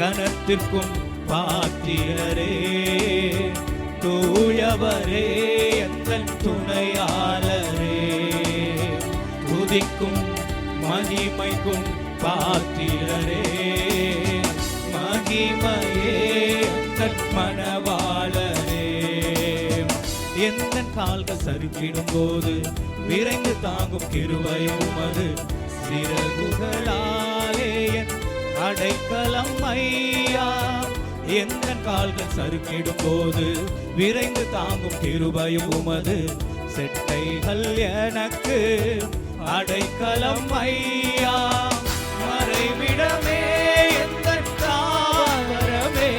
கனத்திற்கும் பாத்திரரே, தூயவரே எங்கள் துணையாளரே, துதிக்கும் மகிமைக்கும் பாத்திரரே, மகிமையே எங்கள் மணவாளரே. எந்த கால்கள் சறுக்கிடும் போது விரைந்து தாங்கும் கிருபை உமது, சிறகுகளாலே என் அடைக்கலம் ஐயா. எந்த கால்கள் சறுக்கிடும் போது விரைந்து தாங்கும் கிருபை உமது, செட்டைகள் எனக்கு அடைக்கலம் ஐயா. மறைவிடமே எங்கள் தாவரமே,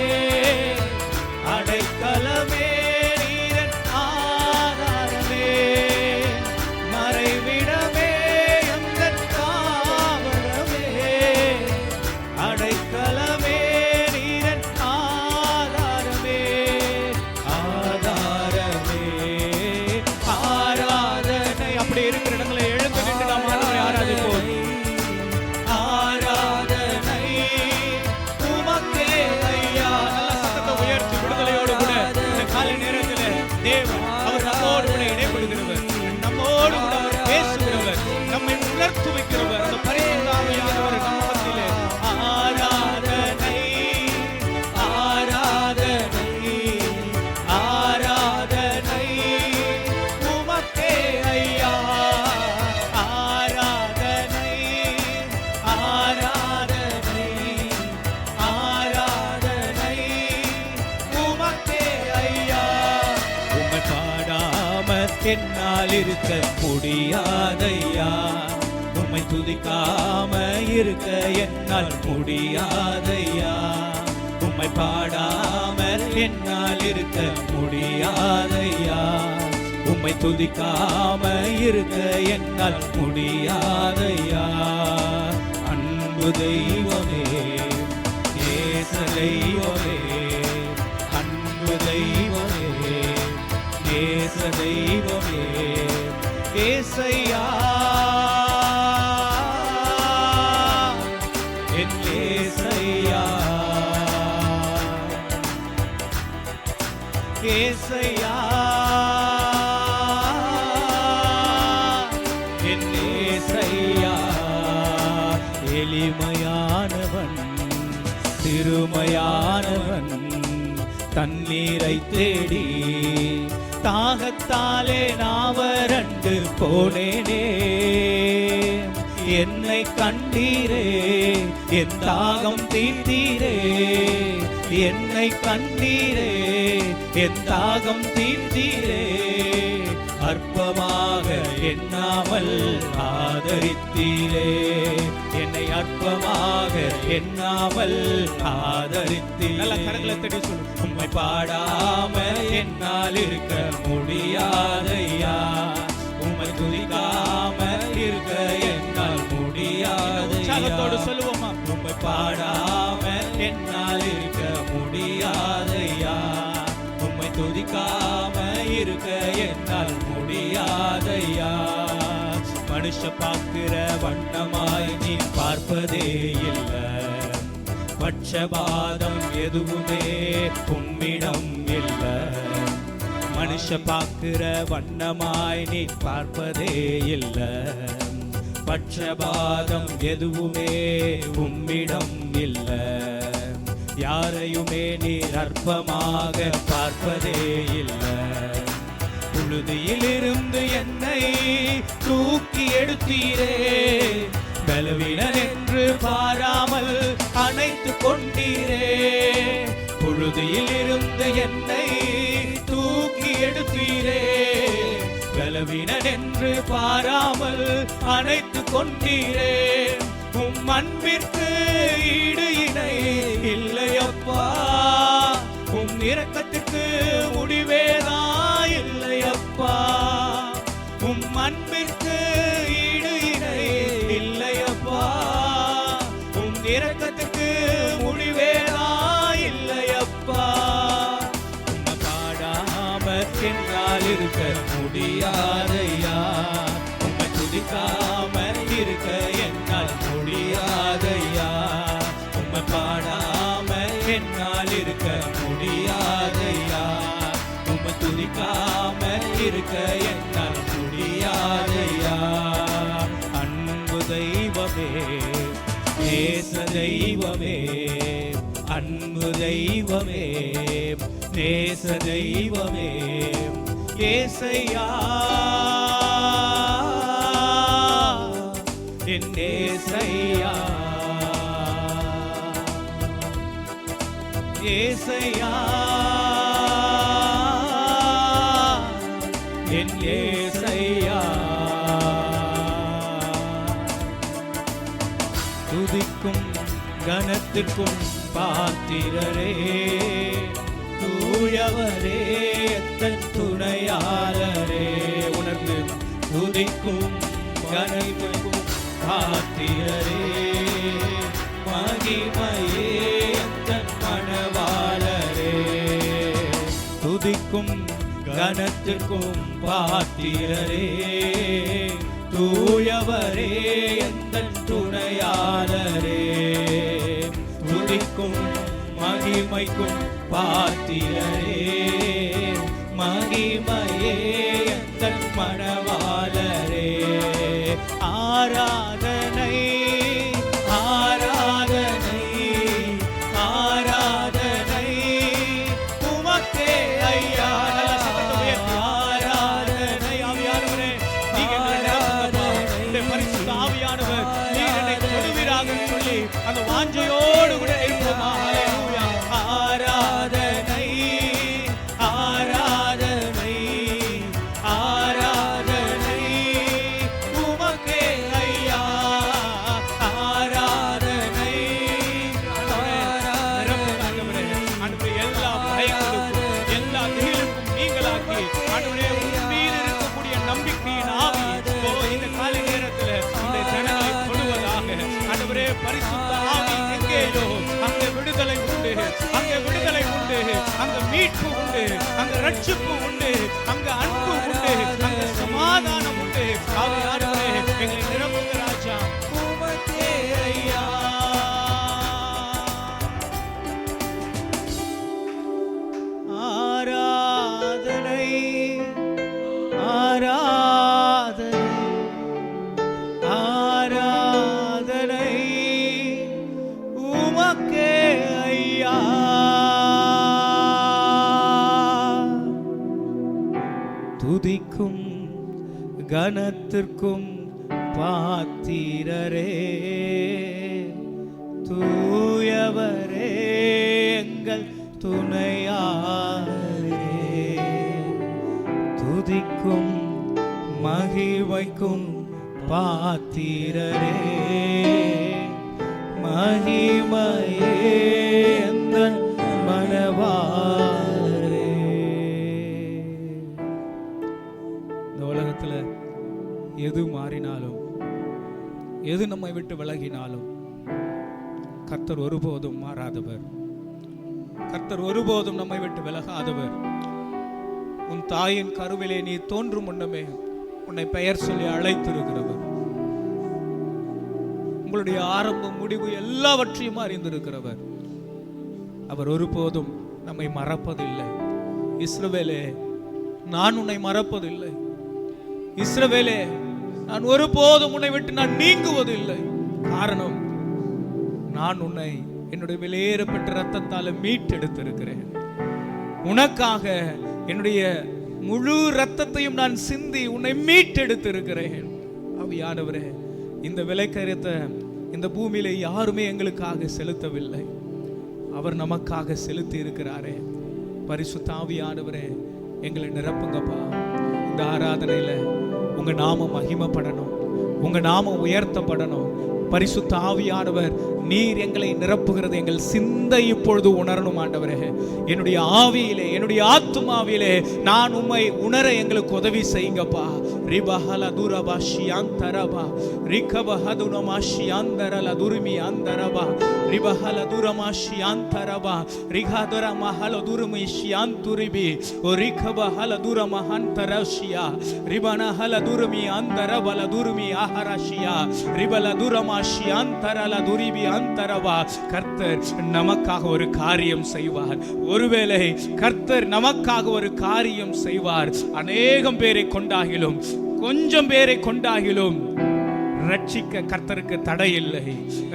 அடைக்கலமே நீரன் ஆதாரமே. மறைவிடமே எங்கள் தாவரமே, அடைக்கலமே நீரன் ஆதாரமே. ஆதாரமே ஆராதனை. அப்படி இருக்கிற இடங்களை எழுந்து நின்று நாம் ஆராதிப்போம். ஆராதனை உமக்கே ஐயா. நல்ல சத்தத்தை உயர்த்தி விடுதலையோடு கூட இந்த காலை நேரத்தில் தேவன் அவர் நம்மோடு கூட இடைப்படுகிறவர், நம்மோடு கூட அவர் பேசுகிறவர், நம்மை உணர்த்து வைக்கிறவர். அந்த பரிசுத்த ஆவியானவர் நம்ம மத்தியிலே. ஆராதனை ஆராதனை ஆராதனை உமக்கே ஐயா. ஆராதனை ஆராதனை ஆராதனை உமக்கே ஐயா. உம்மை பாடாமல் என்னால் இருக்க முடியாதையா, உம்மை துதிக்காம இருக்க என்னால் முடியாதையா. உம்மை பாடாமல் என்னால் இருக்க முடியாதையா, உம்மை துதிக்காம இருக்க என்னால் முடியாதையா. அன்பு தெய்வமே, நேச தெய்வமே, அன்பு தெய்வமே, நேச தெய்வமே, ஏசையா என் ஏசையா. ஏசையா என் ஏசையா. எளிமையானவன் சிறுமையானவன், தண்ணீரை தேடி தாகத்தாலே நான் வறண்டு போனேனே. என்னை கண்டீரே, என் தாகம் தீர்த்தீரே. என்னை கண்டீரே, என் தாகம் தீர்த்தீரே. அற்பமாக எண்ணாமல் ஆதரித்தீரே, என்னை அற்பமாக எண்ணாமல் ஆதரித்தீரே. நல்ல கரங்களை தட்டி சொல்லு. உம்மை பாடாம என்னால் இருக்க முடியாதையா, உம்மை துதிக்காம இருக்க என்னால் முடியாதையா. சொல்லுவோமா? உம்மை பாடாம என்னால் இருக்க முடியாதையா, உம்மை துதிக்காம இருக்க என்னால் முடியாதையா. மனுஷ பார்க்கிற வண்ணமாய் நீ பார்ப்பதே இல்லை, பட்சபாதம் எதுவுமே உம்மிடம் இல்லை. மனுஷ பார்க்கிற வண்ணமாய் நீ பார்ப்பதே இல்லை, பட்சபாதம் எதுவுமே உம்மிடம் இல்லை. யாரையுமே நீ அற்பமாக பார்ப்பதே இல்லை. புழுதியிலிருந்து என்னை தூக்கி எடுத்தீரே, பலவீனன் என்று பாராமல் அணைத்து கொண்டீரே. புழுதியிலிருந்து என்னை தூக்கி எடுத்தீரே, பலவீனன் என்று பாராமல் அணைத்து கொண்டீரே. உம் அன்பிற்கு ஈடு இணை இல்லையப்பா, உம் இரக்கத்திற்கு முடிவேதான் இல்லையப்பா. உம் அன்பிற்கு ஈடு இணை இல்லையப்பா, உம் இரக்கத்திற்கு முடிவேதான் இல்லையப்பா. உம்மை பாடாம என்னால் இருக்க முடியாதையா, உம்மை துதிக்காம இருக்க என்னால் முடியாதையா. உம்மை பாடாம மறக்க என்னால் முடியாதையா. அன்பு தெய்வமே, நேச தெய்வமே, அன்பு தெய்வமே, நேச தெய்வமே, ஏசையா என் ஏசையா, ஏசையா என் ஏசையா. துதிக்கும் கனத்திற்கும் பாத்திரரே, தூயவரே தன் துணையாளரே. உணர்ந்து துதிக்கும் கனத்திற்கும் பாத்திரரே, மகிமையே தன் மணவாளரே. துதிக்கும் கனத்திற்கும் பாத்திரரே, தூயவரே எந்தன் துணையாளரே. துதிக்கும் மகிமைக்கும் பாத்திரரே, மகிமையே எந்தன் மணவாளரே. ஆராதனை ஆராதனை ஆராதனை உமக்கே ஐயா. ஆராதனை ஆவியானவரே, நீங்க பரிசுத்த ஆவியானவர் நீர் என்னை தொடுவீராக சொல்லி அந்த வாஞ்சையோடு கூட இருப்போமா. ஹல்லேலூயா. ஆராதனை ஆராதனை ஆராதனை உமக்கே ஐயா. ஆராதனை ஆண்டவரே, எல்லா பயங்களுக்கும் எல்லா திகிலுக்கும் நீங்களாக்கி ஆண்டவரே உங்கள் மீது இருக்கக்கூடிய நம்பிக்கையின் ஆவி இந்த காலை நேரத்தில் இந்த ஜனங்களை தொடுவதாக. ஆண்டவரே, பரிசுத்த ஆவி எங்கேயோ அங்கே விடுதலை உண்டு, அங்கே விடுதலை உண்டு, அங்க மீட்பு உண்டு, அங்க ரட்சிப்பு உண்டு, அங்க அன்பு உண்டு, அங்க சமாதானம் உண்டு. ஆவியானவரே, எங்களை நிரப்புங்க ராஜா. உமக்கே ஐயா. ஆராதனை ஆராதனை ஆராதனை உமக்கே ஐயா. துதிக்கும் கனத்திற்கும் பாத்திரரே, தூயவரே எங்கள் துணையாளரே. துதிக்கும் மகிமைக்கும் பாத்திரரே, மகிமையே எங்கள் மணவாளரே. இந்த உலகத்துல எது மாறினாலும், எது நம்மை விட்டு விலகினாலும் கர்த்தர் ஒருபோதும் மாறாதவர், கர்த்தர் ஒருபோதும் நம்மை விட்டு விலகாதவர். உன் தாயின் கருவிலே நீ தோன்றும் முன்னமே உன்னை பெயர் சொல்லி அழைத்திருக்கிறவர். உங்களுடைய ஆரம்பம் முடிவு எல்லாவற்றையும் அறிந்திருக்கிறவர். அவர் ஒருபோதும் நம்மை மறப்பதில்லை. இஸ்ரவேலே, நான் உன்னை மறப்பதில்லை. இஸ்ரவேலே, நான் ஒருபோதும் உன்னை விட்டு நான் நீங்குவதில்லை. காரணம், நான் உன்னை என்னுடைய விலையேறப்பட்ட ரத்தத்தால் மீட்டெடுத்திருக்கிறேன். உனக்காக என்னுடைய முழு ரத்தத்தையும் நான் சிந்தி உன்னை மீட்டெடுத்திருக்கிறேன். ஆவியானவரே, இந்த விலைக்கரியத்தை இந்த பூமியில யாருமே எங்களுக்காக செலுத்தவில்லை, அவர் நமக்காக செலுத்தி இருக்கிறாரே. பரிசுத்த ஆவியானவரே, எங்களை நிரப்புங்கப்பா. இந்த ஆராதனையில உங்க நாமம் மகிமைப்படணும், உங்க நாமம் உயர்த்தப்படணும். பரிசுத்த ஆவியானவர், நீர் எங்களை நிரப்புகிறது எங்கள் சிந்தை இப்பொழுது உணரணும் ஆண்டவரே. என்னுடைய ஆவியிலே, என்னுடைய ஆத்துமாவிலே நான் உம்மை உணர எங்களுக்கு உதவி செய்யுங்கப்பா. ரிபஹல துரபாஷி அந்தரபா ரிகபஹதுனமாஷி அந்தரல துருமி அந்தரபா ரிபஹல துரமாஷி அந்தரபா ரிகதர மஹல துருமிஷி அந்துரிபி ஓ ரிகபஹல துரமஹந்தரஷியா ரிபனஹல துருமி அந்தரபல துருமி ஆஹரஷியா ரிபல துரமா கர்த்தர் நமக்காக ஒரு காரியம் செய்வார். ஒருவேளை கர்த்தர் நமக்காக ஒரு காரியம் செய்வார். அநேகம் பேரை கொண்டாகிலும் கொஞ்சம் பேரை கொண்டாகிலும் ரட்சிக்க கர்த்தருக்கு தடை இல்லை.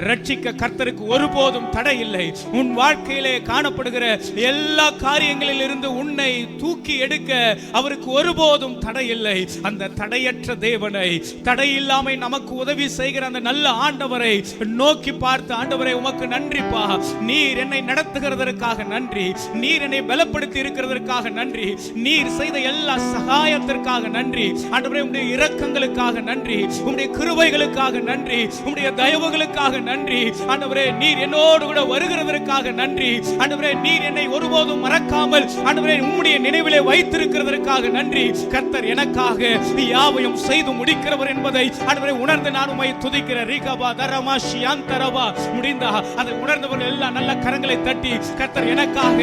ரட்சிக்க கர்த்தருக்கு ஒருபோதும் தடை இல்லை. உன் வாழ்க்கையிலே காணப்படுகிற எல்லா காரியங்களில் இருந்து உன்னை தூக்கி எடுக்க அவருக்கு ஒருபோதும் தடை இல்லை. அந்த தடையற்ற தேவனை, தடையில்லாமை நமக்கு உதவி செய்கிற அந்த நல்ல ஆண்டவரை நோக்கி பார்த்து, ஆண்டவரை உமக்கு நன்றிப்பா, நீர் என்னை நடத்துகிறதற்காக நன்றி, நீர் என்னை பலப்படுத்தி இருக்கிறதற்காக நன்றி, நீர் செய்த எல்லா சகாயத்திற்காக நன்றி, ஆண்டவரே உம்முடைய இரக்கங்களுக்காக நன்றி, உம்முடைய கிருபைகள் நன்றி, உம்முடைய தயவுகளுக்காக நன்றி, ஆண்டவரே நீர் என்னோடு கூட வருகிறதற்காக நன்றி, ஆண்டவரே நீர் என்னை ஒருபோதும் மறக்காமல் ஆண்டவரே உம்முடைய நினைவிலே வைத்திருக்கிறதற்காக நன்றி. கர்த்தர் எனக்காக யாவையும் செய்து முடிக்கிறவர் என்பதை ஆண்டவரே உணர்ந்து நான் உம்மை துதிக்கிறேன். ரீகபா தரமா ஷியாந்தரவா முடிந்தா அதை உணர்ந்தவர்கள் எல்லாம் நல்ல கரங்களை தட்டி, கர்த்தர் எனக்காக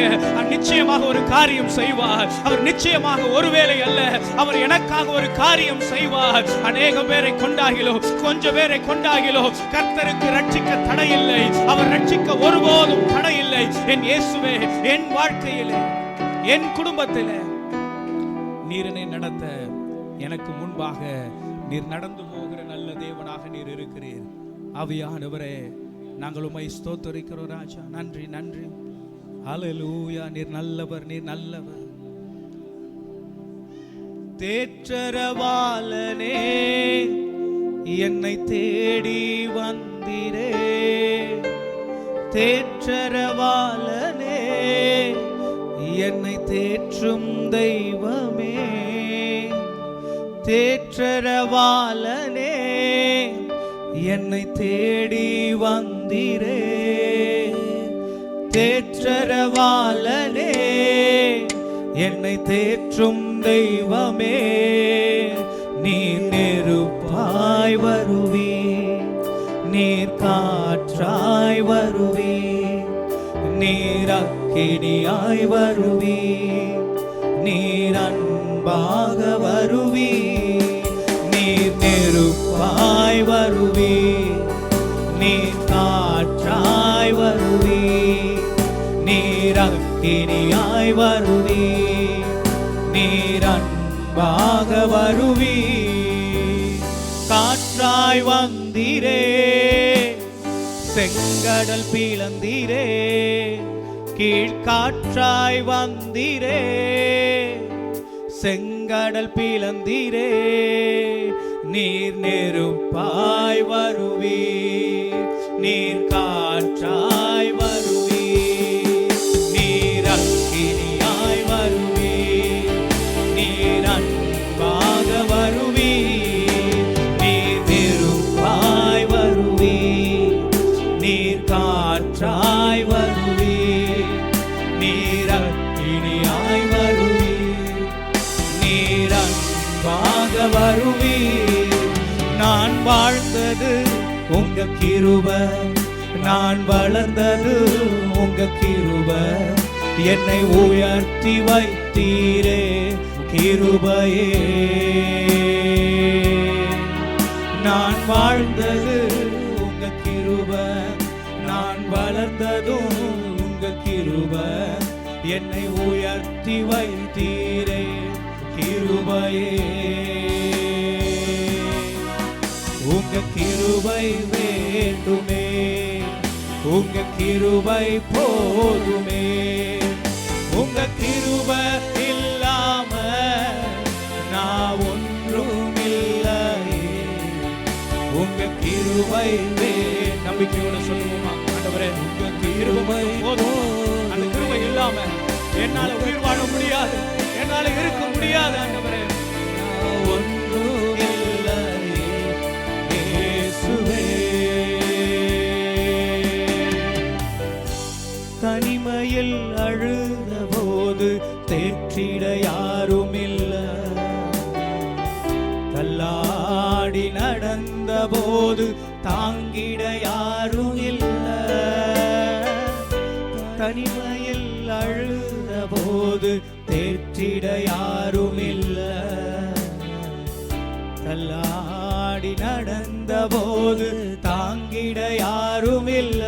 நிச்சயமாக ஒரு காரியம் செய்வார். அவர் நிச்சயமாக ஒருவேளை அல்ல, அவர் எனக்காக ஒரு காரியம் செய்வார். அநேக பேரை கொண்டாகிலோ கொஞ்சம் பேரை கொண்டாகிலோ கர்த்தருக்கு ரட்சிக்க தடை இல்லை. அவர் ரட்சிக்க ஒருபோதும் தடை இல்லை. என் இயேசுவே, என் வாழ்க்கையிலே, என் குடும்பத்திலே நீர் என்னை நடத்த எனக்கு முன்பாக நீர் நடந்து போகிற நல்ல தேவனாக நீர் இருக்கிறீர். ஆவியானவரே, நாங்கள் உம்மை ஸ்தோத்திரிக்கிறோம் ராஜா. நன்றி நன்றி. ஹல்லேலூயா. நீர் நல்லவர், நீர் நல்லவர். தேற்றரவாளனே, என்னை தேடி வந்திரே. தேற்றரவாளனே, என்னை தேற்றும் தெய்வமே. தேற்றரவாளனே, என்னை தேடி வந்திரே. தேற்றரவாளனே, என்னை தேற்றும் தெய்வமே. நீர் நெருப்பாய் வருவீர், நீர் காற்றாய் வருவீர், நீர் அக்கினியாய் வருவீர், நீர் அன்பாக வருவீர். நீர் நெருப்பாய் வருவீர், நீர் காற்றாய் வருவீர், நீர் அக்கினியாய் வருவீர், நீர் அன்பாக வருவீர். காற்றாய் வந்தீரே, செங்கடல் பிளந்தீரே. கீழ்காற்றாய் வந்தீரே, செங்கடல் பிளந்தீரே. நீர் நெருப்பாய் வருவீர், நீர் காற்றாய் வருவீர், நீர் அக்கினியாய் வருவீர், நீர் அன்பாக வருவீர். நீர் நெருப்பாய் வருவீர், நீர் காற்றாய் வருவீர், நீர் அக்கினியாய் வருவீர், நீர் அன்பாக வருவீர். நான் வாழ்ந்தது உங்க கிருபை, நான் வளர்ந்தது உங்க கிருபை. என்னை உயர்த்தி வைத்தீரே கிருபையே. நான் வாழ்ந்தது உங்க கிருபை, நான் வளர்ந்ததும் உங்க கிருபை. என்னை உயர்த்தி வைத்தீரே கிருபையே. உங்க கிருபை வேண்டுமே, உங்க கிருபை போதுமே. உங்க கிருபை இல்லாம நான் ஒன்றும் இல்லையே. உங்க கிருபை நம்பிக்கையோட சொல்லுவோமா? ஆண்டவரே, உங்க கிருபை போதும். அந்த கிருபை இல்லாம என்னால உயிர் வாழ முடியாது, என்னால இருக்க முடியாது. ஆண்டவரே, ஒன்றும் இல்லையே இயேசுவே. தனிமையில் அழுத போது தேற்றிட யாரும் இல்ல, தள்ளாடி நடந்த போது தாங்கிட யாரும் இல்ல. தனிமையில் அழுத போது தேற்றிட யாரும் இல்ல, தள்ளாடி அடி நடந்த போது தாங்கிட யாரும் இல்ல,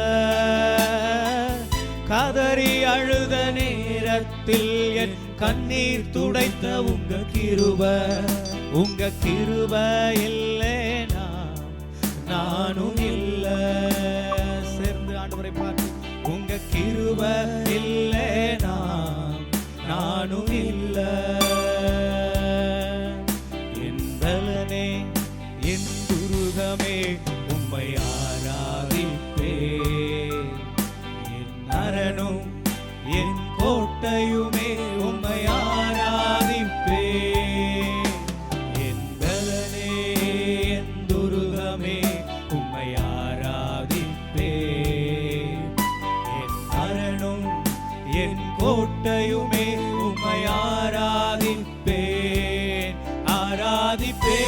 கதறி அழுத நேரத்தில் என் கண்ணீர் துடைத்த உங்க கிருப இல்லைனா நானும் இல்ல. சேர்ந்து ஆண்டவரை பார்த்து, உங்க கிருப இல்லைனா நானும் இல்ல. என் பலனே என் துருகமே உம்மை ஆராதிப்பே, என் அரணும் என் கோட்டையுமே உம்மை ஆராதிப்பே. என் பலனே என் துருகமே உம்மை ஆராதிப்பே, என் அரணும் என் கோட்டையுமே உம்மை ஆராதிப்பே. ஆராதிப்பே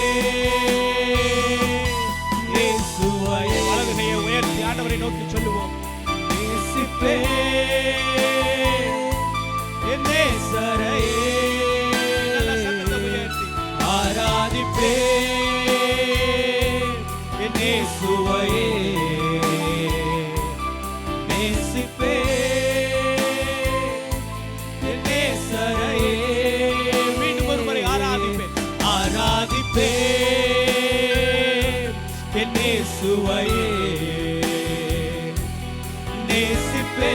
இயேசுவையே. வலதுகையை உயர்த்தி ஆண்டவரை நோக்கி சொல்லுவோம். நேசிப்பே என் நேசரையே. நல்ல சத்தத்தை உயர்த்தி ஆராதிப்பே என் இயேசுவையே. நேசிப்பே என் நேசரையே. மீண்டும் ஒருமுறை ஆராதிப்பே. ஆராதிப்பே என் இயேசுவையே. நேசிப்பே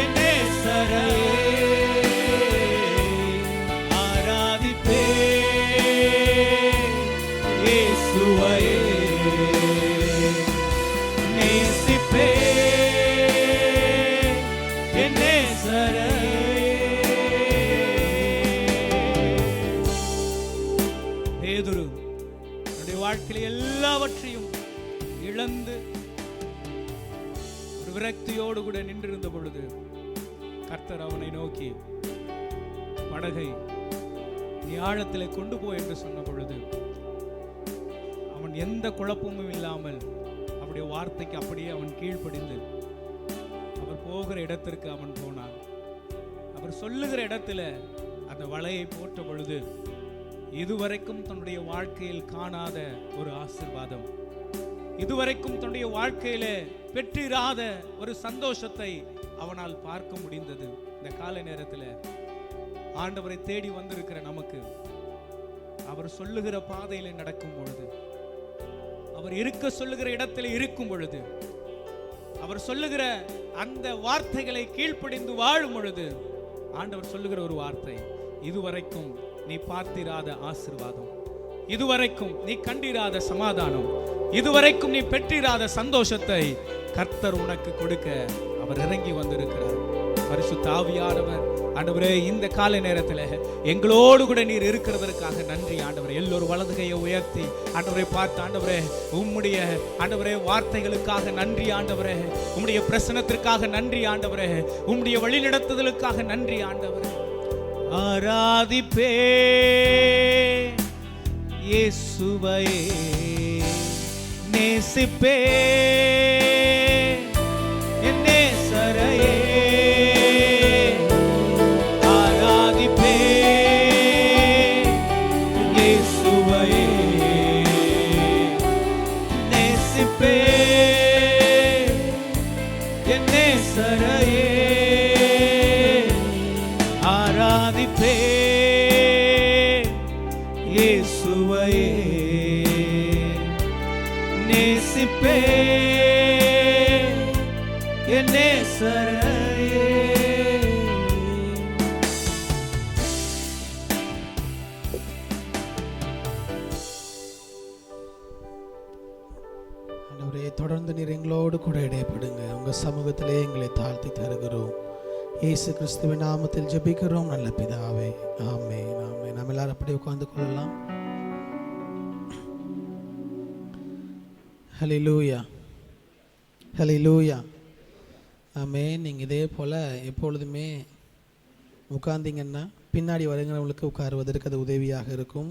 என் நேசரையே. ஆராதிப்பே இயேசுவையே. நேசிப்பே என் நேசரையே. பேதுரு தன்னுடைய வாழ்க்கையில் எல்லாவற்றையும் இழந்து ஒரு விரக்தியோடு கூட நின்றிருந்த பொழுது கர்த்தர் அவனை நோக்கி, படகை நீ ஆழத்திலே கொண்டு போ என்று சொன்ன பொழுது அவன் எந்த குழப்பமும் இல்லாமல் அவருடைய வார்த்தைக்கு அப்படியே அவன் கீழ்ப்படிந்து அவர் போகிற இடத்திற்கு அவன் போனான். அவர் சொல்லுகிற இடத்துல அந்த வலையை போட்ட பொழுது இதுவரைக்கும் தன்னுடைய வாழ்க்கையில் காணாத ஒரு ஆசீர்வாதம், இதுவரைக்கும் தன்னுடைய வாழ்க்கையில பெற்றிராத ஒரு சந்தோஷத்தை அவனால் பார்க்க முடிந்தது. இந்த காலை நேரத்தில் ஆண்டவரை தேடி வந்திருக்கிற நமக்கு அவர் சொல்லுகிற பாதையில நடக்கும் பொழுது, அவர் இருக்க சொல்லுகிற இடத்துல இருக்கும் பொழுது, அவர் சொல்லுகிற அந்த வார்த்தைகளை கீழ்ப்படிந்து வாழும் பொழுது ஆண்டவர் சொல்லுகிற ஒரு வார்த்தை, இதுவரைக்கும் நீ பார்த்திராத ஆசீர்வாதம், இதுவரைக்கும் நீ கண்டிராத சமாதானம், இதுவரைக்கும் நீ பெற்றிராத சந்தோஷத்தை கர்த்தர் உனக்கு கொடுக்க அவர் இறங்கி வந்திருக்கிறார். பரிசுத்த ஆவியானவர் ஆண்டவரே, இந்த காலை நேரத்தில் எங்களோடு கூட நீர் இருக்கிறதற்காக நன்றி ஆண்டவரே. எல்லோரும் வலது கையை உயர்த்தி ஆண்டவரை பார்த்து, ஆண்டவரே உம்முடைய ஆண்டவரே வார்த்தைகளுக்காக நன்றி ஆண்டவரே, உம்முடைய பிரசனத்திற்காக நன்றி ஆண்டவரே, உம்முடைய வழிநடத்துதலுக்காக நன்றி ஆண்டவரே. ஆராதிப்பே இயேசுவையே. நேசிப்பே என் நேசரையே. ஆராதிப்பே இயேசுவையே. நேசிப்பே என் நேசரையே. ஆராதிப்பே இயேசுவையே. நேசிப்பே என் நேசரையே. தொடர்ந்து நீர் எங்களோடு கூட இடைப்படுங்க. உங்க சமூகத்திலே எங்களை தாழ்த்தி தருகிறோம். இயேசு கிறிஸ்துவின் நாமத்தில் ஜெபிக்கிறோம் நல்ல பிதாவே, ஆமென் ஆமென். நாம் எல்லாரும் அப்படியே உட்கார்ந்து கொள்ளலாம். ஹல்லேலூயா ஹல்லேலூயா ஆமென். நீங்கள் இதே போல் எப்பொழுதுமே உட்கார்ந்தீங்கன்னா பின்னாடி வருகிறவங்களுக்கு உட்காருவதற்கு அது உதவியாக இருக்கும்.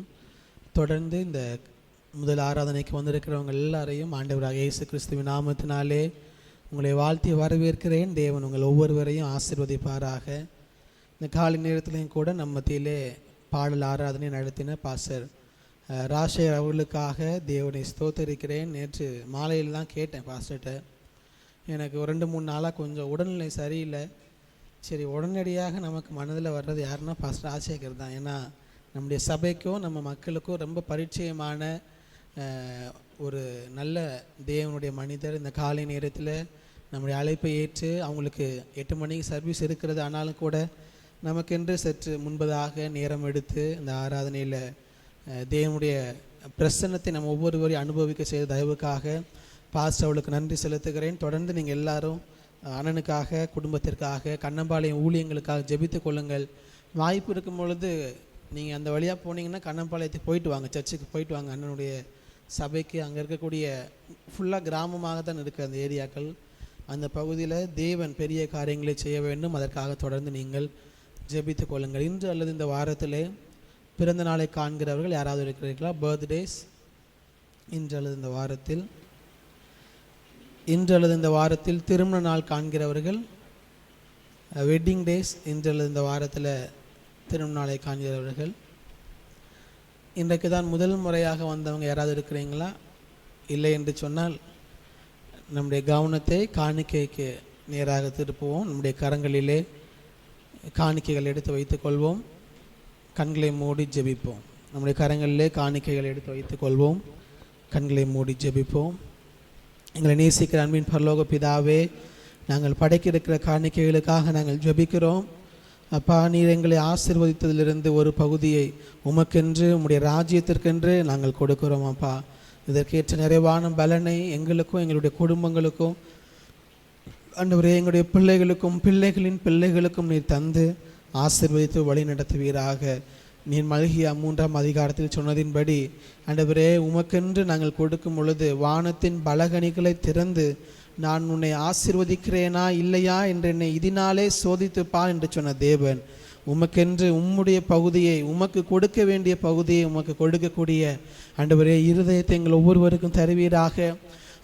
தொடர்ந்து இந்த முதல் ஆராதனைக்கு வந்திருக்கிறவங்க எல்லாரையும் ஆண்டவராக இயேசு கிறிஸ்துவின் நாமத்தினாலே உங்களை வாழ்த்தி வரவேற்கிறேன். தேவன் உங்கள் ஒவ்வொருவரையும் ஆசீர்வதிப்பாராக. இந்த காலை நேரத்திலையும் கூட நம்ம மத்தியிலே பாடல் ஆராதனை நடத்தின பாஸ்டர் ராஷேர் அவர்களுக்காக தேவனை ஸ்தோத்தரிக்கிறேன். நேற்று மாலையில் தான் கேட்டேன் பாஸ்டர்கிட்ட. எனக்கு 2-3 நாளாக கொஞ்சம் உடல்நிலை சரியில்லை. சரி, உடனடியாக நமக்கு மனதில் வர்றது யாருன்னா பாஸ்டர் ராஜசேகர் தான். ஏன்னா நம்முடைய சபைக்கும் நம்ம மக்களுக்கும் ரொம்ப பரிச்சயமான ஒரு நல்ல தேவனுடைய மனிதர். இந்த காலை நேரத்தில் நம்முடைய அழைப்பை ஏற்று அவங்களுக்கு 8 மணிக்கு சர்வீஸ் இருக்கிறது, ஆனாலும் கூட நமக்கென்று சற்று முன்பதாக நேரம் எடுத்து இந்த ஆராதனையில் தேவனுடைய பிரசன்னத்தை நம்ம ஒவ்வொருவரையும் அனுபவிக்க செய்த தயவுக்காக பாஸ்டர் அவளுக்கு நன்றி செலுத்துகிறேன். தொடர்ந்து நீங்கள் எல்லாரும் அண்ணனுக்காக, குடும்பத்திற்காக, கண்ணம்பாளையம் ஊழியங்களுக்காக ஜெபித்து கொள்ளுங்கள். வாய்ப்பு இருக்கும் பொழுது நீங்கள் அந்த வழியாக போனீங்கன்னா கண்ணம்பாளையத்துக்கு போயிட்டு வாங்க, சர்ச்சுக்கு போயிட்டு வாங்க. அண்ணனுடைய சபைக்கு அங்கே இருக்கக்கூடிய ஃபுல்லாக கிராமமாக தான் இருக்குது அந்த ஏரியாக்கள். அந்த பகுதியில் தேவன் பெரிய காரியங்களை செய்ய வேண்டும். அதற்காக தொடர்ந்து நீங்கள் ஜெபித்து கொள்ளுங்கள். இன்று அல்லது இந்த வாரத்திலே பிறந்த நாளை காண்கிறவர்கள் யாராவது இருக்கிறீர்களா? பர்த்டேஸ் இன்று அல்லது இந்த வாரத்தில் திருமண நாள் காண்கிறவர்கள், வெட்டிங் டேஸ் இன்று அல்லது இந்த வாரத்தில் திருமண நாளை காண்கிறவர்கள், இன்றைக்கு தான் முதல் முறையாக வந்தவங்க யாராவது இருக்கிறீங்களா? இல்லை என்று சொன்னால் நம்முடைய கவனத்தை காணிக்கைக்கு நேராக திருப்புவோம். நம்முடைய கரங்களிலே காணிக்கைகள் எடுத்து வைத்துக்கொள்வோம். கண்களை மூடி ஜெபிப்போம். நம்முடைய கரங்களிலே காணிக்கைகள் எடுத்து வைத்துக்கொள்வோம். கண்களை மூடி ஜெபிப்போம். எங்களை நேசிக்கிற அன்பின் பரலோக பிதாவே, நாங்கள் படைக்க இருக்கிற காணிக்கைகளுக்காக நாங்கள் ஜெபிக்கிறோம். அப்பா, நீர் எங்களை ஆசீர்வதித்ததிலிருந்து ஒரு பகுதியை உமக்கென்று, உம்முடைய ராஜ்யத்திற்கென்று நாங்கள் கொடுக்கிறோம். அப்பா, இதற்கேற்ற நிறைவான பலனை எங்களுக்கும் எங்களுடைய குடும்பங்களுக்கும், ஆண்டவரே, எங்களுடைய பிள்ளைகளுக்கும் பிள்ளைகளின் பிள்ளைகளுக்கும் நீர் தந்து ஆசீர்வதித்து வழி நடத்துவீராக. நீர் மல்கியா 3ஆம் அதிகாரத்தில் சொன்னதின்படி ஆண்டவரே, உமக்கென்று நாங்கள் கொடுக்கும் பொழுது வானத்தின் பலகணிகளை திறந்து நான் உன்னை ஆசீர்வதிக்கிறேனா இல்லையா என்று என்னை இதனாலே சோதித்துப்பார் என்று சொன்ன தேவன், உமக்கென்று உம்முடைய பகுதியை, உமக்கு கொடுக்க வேண்டிய பகுதியை உமக்கு கொடுக்கக்கூடிய ஆண்டவரே இருதயத்தை எங்கள் ஒவ்வொருவருக்கும் தருவீராக.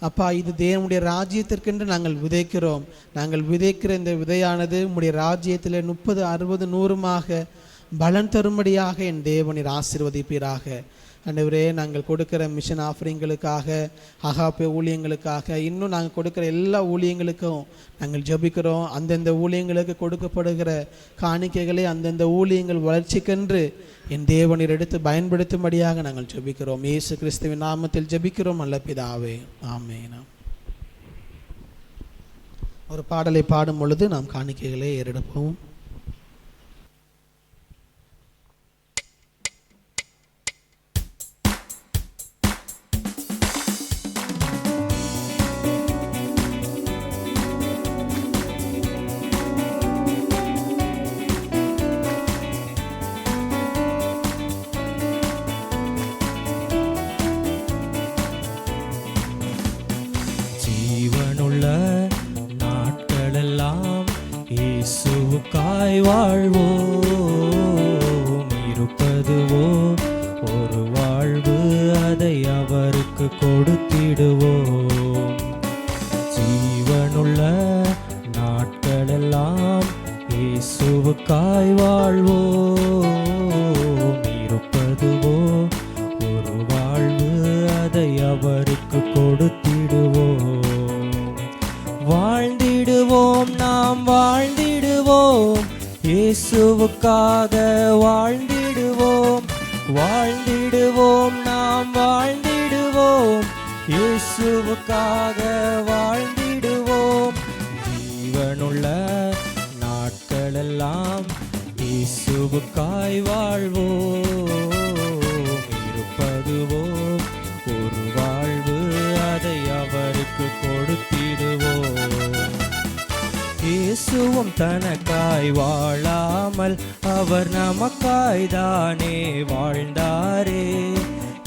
அப்பா, இது தேவனுடைய ராஜ்யத்திற்கென்று நாங்கள் விதைக்கிறோம். நாங்கள் விதைக்கிற இந்த விதையானது உம்முடைய ராஜ்யத்தில் 30, 60, 100மாக பலன் தரும்படியாக என் தேவனில் ஆசீர்வதிப்பீராக. ஆண்டவரே, நாங்கள் கொடுக்கிற மிஷன் ஆஃபரிங்களுக்காக, அகாப்பே ஊழியங்களுக்காக, இன்னும் நாங்கள் கொடுக்குற எல்லா ஊழியங்களுக்கும் நாங்கள் ஜெபிக்கிறோம். அந்தந்த ஊழியங்களுக்கு கொடுக்கப்படுகிற காணிக்கைகளை அந்தந்த ஊழியங்கள் வளர்ச்சிக்கென்று என் தேவனில் எடுத்து பயன்படுத்தும்படியாக நாங்கள் ஜெபிக்கிறோம். இயேசு கிறிஸ்துவின் நாமத்தில் ஜெபிக்கிறோம் நல்ல பிதாவே, ஆமென். ஒரு பாடலை பாடும் பொழுது நாம் காணிக்கைகளை ஏறெடுப்போம். இயேசுவுக்காய் வாழ்வோம், இருப்பதுவோ ஒரு வாழ்வு, அதை அவருக்கு கொடுத்திடுவோம். ஜீவனுள்ள நாட்களெல்லாம் இயேசுவுக்காய் வாழ்வோம், இருப்பதுவோ ஒரு வாழ்வு, அதை அவருக்கு கொடுத்திடுவோம். வாழ்ந்திடுவோம், நாம் வாழ்ந்திடுவோம், இயேசுவுக்காக வாழ்ந்திடுவோம். வாழ்ந்திடுவோம், நாம் வாழ்ந்திடுவோம், இயேசுவுக்காக வாழ்ந்திடுவோம். ஜீவனுள்ள நாட்களெல்லாம் இயேசுவுக்காய் வாழ்வோம், இருப்பதுவோ ஒரு வாழ்வு, அதை அவருக்கு கொடுத்திடுவோம். இயேசுவும் தனக்காய் வாழாமல் அவர் நமக்காய் தானே வாழ்ந்தாரே.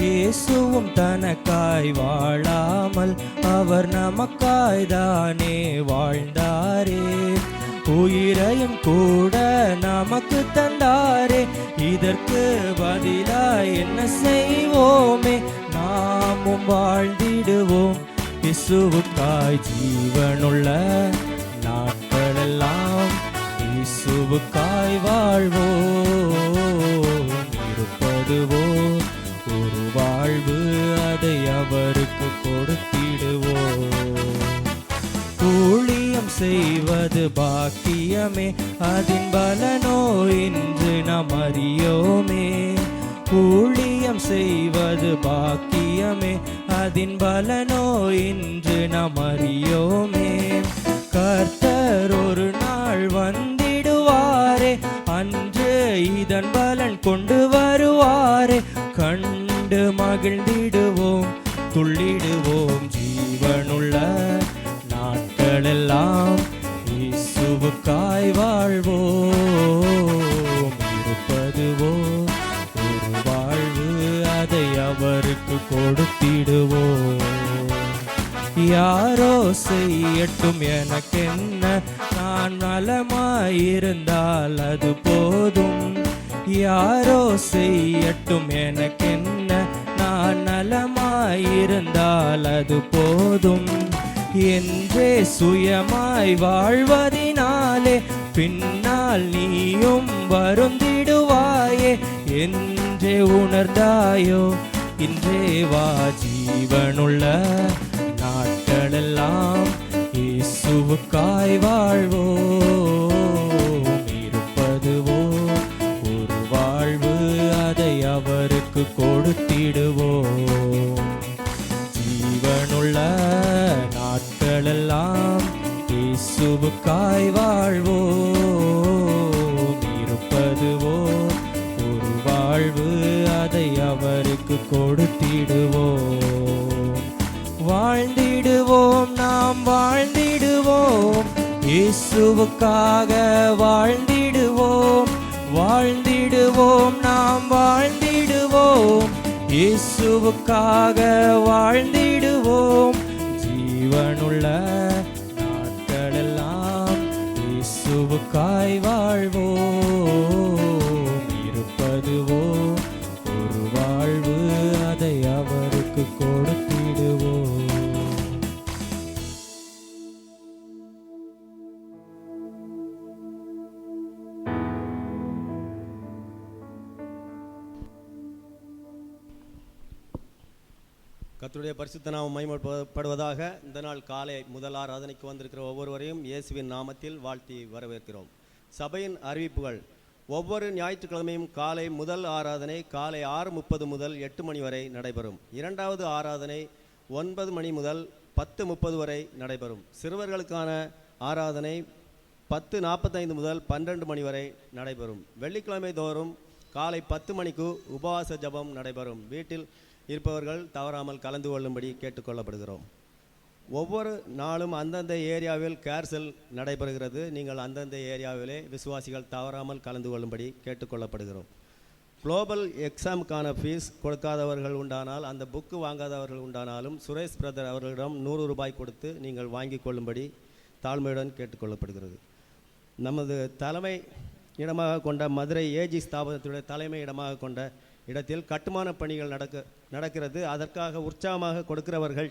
இயேசுவும் தனக்காய் வாழாமல் அவர் நமக்காய் தானே வாழ்ந்தாரே. உயிரையும் கூட நமக்கு தந்தாரே, இதற்கு பதிலாய் என்ன செய்வோமே? நாமும் வாழ்ந்திடுவோம் இயேசுவுக்காய். ஜீவனுள்ள நாட்களெல்லாம் இயேசுவுக்காய் வாழ்வோம், இருப்பதுவோ ஒரு வாழ்வு அதை அவருக்கு கொடுத்திடுவோம். ஊழியம் செய்வது பாக்கியமே, அதின் பலனோ இன்று நாம் அறியோமே. ஊழியம் செய்வது பாக்கியமே, அதின் பலனோ இன்று நாம் அறியோமே. கர்த்தர் ஒரு நாள் வந்திடுவாரே, அன்று இதன் பலன் கொண்டு வருவாரே. கண்டு மகிழ்ந்திடுவோம், துள்ளிடுவோம், ஜீவனுள்ள நாட்களெல்லாம் இயேசுவுக்காய் வாழ்வோம். இருப்பதுவோ ஒரு வாழ்வு, அதை அவருக்கு கொடுத்திடுவோம். யாரோ செய்யட்டும் எனக்கென்ன, நான் நலமாயிருந்தால் அது போதும். யாரோ செய்யட்டும் எனக்கென்ன, நான் நலமாயிருந்தால் அது போதும். என்றே சுயமாய் வாழ்வதினாலே பின்னால் நீயும் வருந்திடுவாயே. என்றே உணர்ந்தாயோ இன்றே வா, ஜீவனுள்ள நாட்களெல்லாம் இயேசுவுக்காய் வாழ்வோம். இருப்பதுவோ ஒரு வாழ்வு, அதை அவருக்கு கொடுத்திடுவோம். ஜீவனுள்ள நாட்களெல்லாம் இயேசுவுக்காய் வாழ்வோம். இருப்பதுவோ ஒரு வாழ்வு, அதை அவருக்கு கொடுத்திடுவோம். வாழ்ந்திடுவோம், நாம் வாழ்ந்திடுவோம், இயேசுவுக்காக வாழ்ந்திடுவோம். வாழ்ந்திடுவோம், நாம் வாழ்ந்திடுவோம், இயேசுவுக்காக வாழ்ந்திடுவோம். ஜீவனுள்ள நாட்களெல்லாம் இயேசுவுக்காய் வாழ்வோம். இருப்பதுவோ ஒரு வாழ்வு, அதை அவருக்கு கொடுத்திடுவோம். கர்த்தருடைய பரிசுத்த நாமம் மகிமைப்படுவதாக. இந்த நாள் காலை முதல் ஆராதனைக்கு வந்திருக்கிற ஒவ்வொருவரையும் இயேசுவின் நாமத்தில் வாழ்த்தி வரவேற்கிறோம். சபையின் அறிவிப்புகள். ஒவ்வொரு ஞாயிற்றுக்கிழமையும் காலை முதல் ஆராதனை காலை 6:30 முதல் 8 மணி வரை நடைபெறும். இரண்டாவது ஆராதனை 9 மணி முதல் 10:30 வரை நடைபெறும். சிறுவர்களுக்கான ஆராதனை 10:45 முதல் 12 மணி வரை நடைபெறும். வெள்ளிக்கிழமை தோறும் காலை 10 மணிக்கு உபவாச ஜெபம் நடைபெறும். வீட்டில் இருப்பவர்கள் தவறாமல் கலந்து கொள்ளும்படி கேட்டுக்கொள்ளப்படுகிறோம். ஒவ்வொரு நாளும் அந்தந்த ஏரியாவில் கேர்சல் நடைபெறுகிறது. நீங்கள் அந்தந்த ஏரியாவிலே விசுவாசிகள் தவறாமல் கலந்து கொள்ளும்படி கேட்டுக்கொள்ளப்படுகிறோம். குளோபல் எக்ஸாமுக்கான ஃபீஸ் கொடுக்காதவர்கள் உண்டானால், அந்த புக்கு வாங்காதவர்கள் உண்டானாலும் சுரேஷ் பிரதர் அவர்களிடம் 100 ரூபாய் கொடுத்து நீங்கள் வாங்கி கொள்ளும்படி தாழ்மையுடன் கேட்டுக்கொள்ளப்படுகிறது. நமது தலைமை இடமாக கொண்ட மதுரை ஏஜி ஸ்தாபனத்துடைய தலைமை இடமாக கொண்ட இடத்தில் கட்டுமான பணிகள் நடக்கிறது. அதற்காக உற்சாகமாக கொடுக்கிறவர்கள்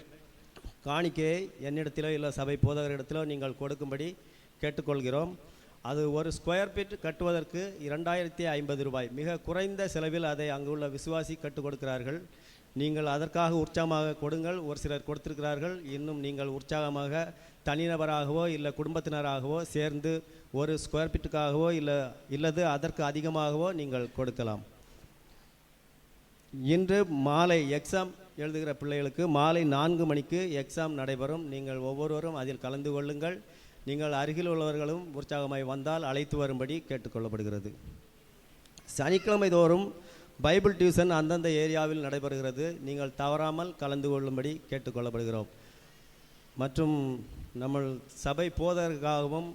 காணிக்கையை என்னிடத்திலோ இல்லை சபை போதகரிடத்திலோ நீங்கள் கொடுக்கும்படி கேட்டுக்கொள்கிறோம். அது ஒரு ஸ்கொயர் ஃபீட் கட்டுவதற்கு 2050 ரூபாய். மிக குறைந்த செலவில் அதை அங்குள்ள விசுவாசி கற்றுக் கொடுக்கிறார்கள். நீங்கள் அதற்காக உற்சாகமாக கொடுங்கள். ஒரு சிலர் கொடுத்திருக்கிறார்கள். இன்னும் நீங்கள் உற்சாகமாக தனிநபராகவோ இல்லை குடும்பத்தினராகவோ சேர்ந்து ஒரு ஸ்கொயர் ஃபீட்டுக்காகவோ இல்லது அதற்கு அதிகமாகவோ நீங்கள் கொடுக்கலாம். இன்று மாலை எக்ஸாம் எழுதுகிற பிள்ளைகளுக்கு மாலை 4 மணிக்கு எக்ஸாம் நடைபெறும். நீங்கள் ஒவ்வொருவரும் அதில் கலந்து கொள்ளுங்கள். நீங்கள் அருகில் உள்ளவர்களும் உற்சாகமாய் வந்தால் அழைத்து வரும்படி கேட்டுக்கொள்ளப்படுகிறது. சனிக்கிழமை தோறும் பைபிள் டியூஷன் அந்தந்த ஏரியாவில் நடைபெறுகிறது. நீங்கள் தவறாமல் கலந்து கொள்ளும்படி கேட்டுக்கொள்ளப்படுகிறோம். மற்றும் நம்ம சபை போதகருக்காகவும்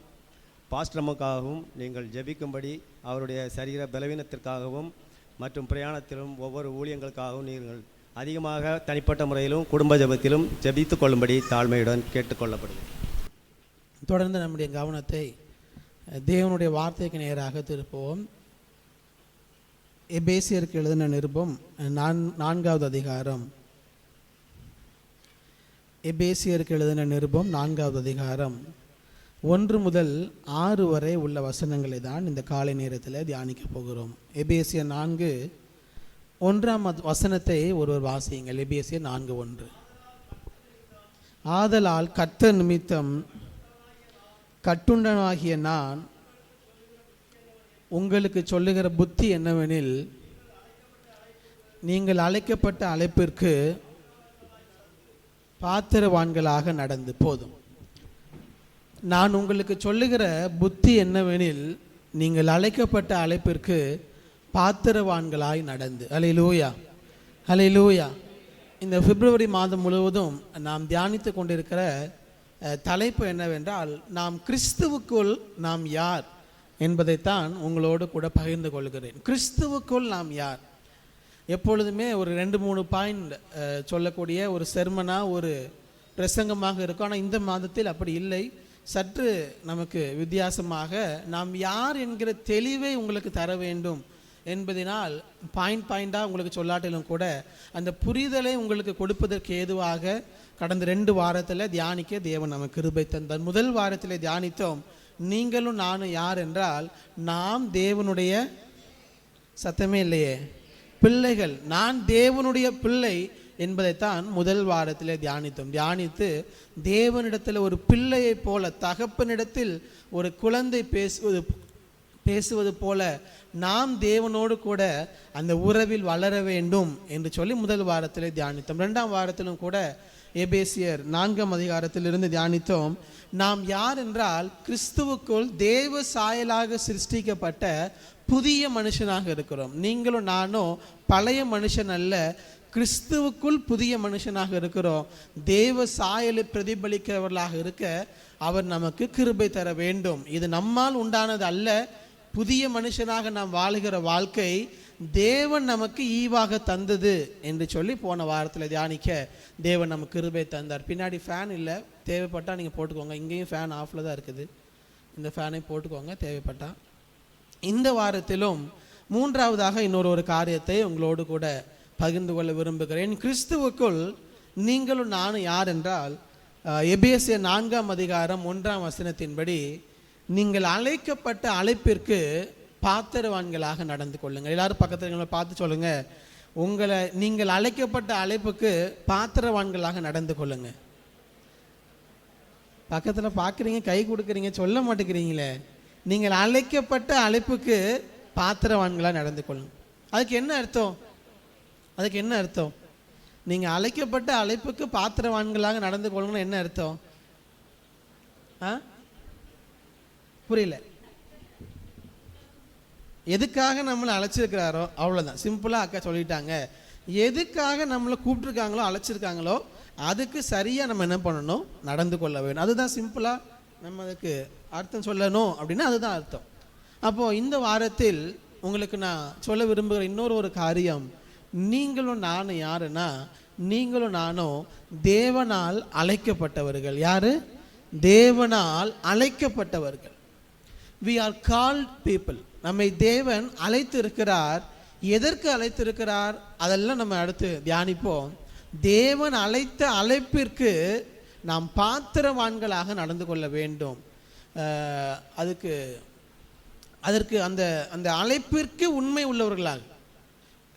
பாஸ்டரமுக்காகவும் நீங்கள் ஜெபிக்கும்படி, அவருடைய சரீர பலவீனத்திற்காகவும் மற்றும் பிரயாணத்திலும் ஒவ்வொரு ஊழியங்களுக்காகவும் நீங்கள் அதிகமாக தனிப்பட்ட முறையிலும் குடும்ப ஜெபத்திலும் ஜெபித்து கொள்ளும்படி தாழ்மையுடன் கேட்டுக்கொள்ளப்படுகிறது. தொடர்ந்து நம்முடைய கவனத்தை தேவனுடைய வார்த்தைக்கு நேராக திருப்புவோம். எபேசியருக்கு எழுதின நிருபம் 4வது அதிகாரம். எபேசியருக்கு எழுதின நிருபம் 4வது அதிகாரம் 1 முதல் 6 வரை உள்ள வசனங்களை தான் இந்த காலை நேரத்தில் தியானிக்க போகிறோம். எபேசியர் 4 1ஆம் வசனத்தை ஒருவர் வாசியுங்கள். எபேசியர் 4:1. ஆதலால் கர்த்தர் நிமித்தம் கட்டுண்டனாகிய நான் உங்களுக்கு சொல்லுகிற புத்தி என்னவெனில், நீங்கள் அழைக்கப்பட்ட அழைப்பிற்கு பாத்திரவான்களாக நடந்து போதும். நான் உங்களுக்கு சொல்லுகிற புத்தி என்னவெனில், நீங்கள் அழைக்கப்பட்ட அழைப்பிற்கு பாத்திரவான்களாய் நடந்து. அல்லேலூயா, அல்லேலூயா. இந்த பிப்ரவரி மாதம் முழுவதும் நாம் தியானித்து கொண்டிருக்கிற தலைப்பு என்னவென்றால், நாம் கிறிஸ்துவுக்குள் நாம் யார் என்பதைத்தான் உங்களோடு கூட பகிர்ந்து கொள்கிறேன். கிறிஸ்துவுக்குள் நாம் யார்? எப்பொழுதுமே ஒரு 2-3 பாயிண்ட் சொல்லக்கூடிய ஒரு செர்மனாக ஒரு பிரசங்கமாக இருக்கும். ஆனால் இந்த மாதத்தில் அப்படி இல்லை. சற்று நமக்கு வித்தியாசமாக நாம் யார் என்கிற தெளிவை உங்களுக்கு தர வேண்டும் என்பதனால் பாயிண்டாக உங்களுக்கு சொல்லாட்டிலும் கூட அந்த புரிதலை உங்களுக்கு கொடுப்பதற்கு ஏதுவாக கடந்த 2 வாரத்தில் தியானிக்க தேவன் நமக்கு கிருபை தந்தார். முதல் வாரத்தில் தியானித்தோம், நீங்களும் நானும் யார் என்றால், நாம் தேவனுடைய, சத்தமே இல்லையே, பிள்ளைகள். நான் தேவனுடைய பிள்ளை என்பதைத்தான் முதல் வாரத்தில் தியானித்து தேவனிடத்தில் ஒரு பிள்ளையை போல, தகப்பனிடத்தில் ஒரு குழந்தை பேசுவது போல நாம் தேவனோடு கூட அந்த உறவில் வளர வேண்டும் என்று சொல்லி முதல் வாரத்தில் தியானித்தோம். 2ஆம் வாரத்திலும் கூட எபேசியர் 4ஆம் அதிகாரத்திலிருந்து தியானித்தோம். நாம் யார் என்றால், கிறிஸ்துவுக்குள் தேவ சாயலாக சிருஷ்டிக்கப்பட்ட புதிய மனுஷனாக இருக்கிறோம். நீங்களும் நானும் பழைய மனுஷன் அல்ல, கிறிஸ்துவுக்குள் புதிய மனுஷனாக இருக்கிறோம். தேவ சாயலை பிரதிபலிக்கிறவர்களாக இருக்க அவர் நமக்கு கிருபை தர வேண்டும். இது நம்மால் உண்டானது அல்ல. புதிய மனுஷனாக நாம் வாழுகிற வாழ்க்கை தேவன் நமக்கு ஈவாக தந்தது என்று சொல்லி போன வாரத்தில் தியானிக்க தேவன் நமக்கு கிருபை தந்தார். பின்னாடி ஃபேன் இல்லை, தேவைப்பட்டால் நீங்கள் போட்டுக்கோங்க. இங்கேயும் ஃபேன் ஆஃபில் தான் இருக்குது, இந்த ஃபேனை போட்டுக்கோங்க தேவைப்பட்டால். இந்த வாரத்திலும் 3ஆவதாக இன்னொரு காரியத்தை உங்களோடு கூட பகிர்ந்து கொள்ள விரும்புகிறேன். கிறிஸ்துவுக்குள் நீங்களும் நானும் யார் என்றால், எபேசியர் 4ஆம் அதிகாரம் 1ஆம் வசனத்தின்படி, நீங்கள் அழைக்கப்பட்ட அழைப்பிற்கு பாத்திரவான்களாக நடந்து கொள்ளுங்கள். எல்லாரும் பக்கத்தில் பார்த்து சொல்லுங்க, நீங்கள் அழைக்கப்பட்ட அழைப்புக்கு பாத்திரவான்களாக நடந்து கொள்ளுங்க. பக்கத்தில் பார்க்குறீங்க, கை கொடுக்குறீங்க, சொல்ல மாட்டேங்கிறீங்களே. நீங்கள் அழைக்கப்பட்ட அழைப்புக்கு பாத்திரவான்களாக நடந்து கொள்ளுங்க. அதுக்கு என்ன அர்த்தம்? நீங்கள் அழைக்கப்பட்ட அழைப்புக்கு பாத்திரவான்களாக நடந்து கொள்ளுங்கன்னு என்ன அர்த்தம்? புரியல. எதுக்காக நம்மளை அழைச்சிருக்கிறாரோ அவ்வளோதான். சிம்பிளாக அக்கா சொல்லிட்டாங்க. எதுக்காக நம்மளை கூப்பிட்டுருக்காங்களோ அழைச்சிருக்காங்களோ அதுக்கு சரியாக நம்ம என்ன பண்ணணும்? நடந்து கொள்ள வேணும். அதுதான் சிம்பிளாக நம்ம அதுக்கு அர்த்தம் சொல்லணும் அப்படின்னா அதுதான் அர்த்தம். அப்போது இந்த வாரத்தில் உங்களுக்கு நான் சொல்ல விரும்புகிற இன்னொரு காரியம், நீங்களும் நானும் யாருன்னா, நீங்களும் நானும் தேவனால் அழைக்கப்பட்டவர்கள். யாரு? தேவனால் அழைக்கப்பட்டவர்கள். We are called people. நம்மை தேவன் அழைத்து இருக்கிறார். எதற்கு அழைத்திருக்கிறார் அதெல்லாம் நம்ம அடுத்து தியானிப்போம். தேவன் அழைத்த அழைப்பிற்கு நாம் பாத்திரவான்களாக நடந்து கொள்ள வேண்டும். அதற்கு அந்த அழைப்பிற்கு உண்மை உள்ளவர்களாக,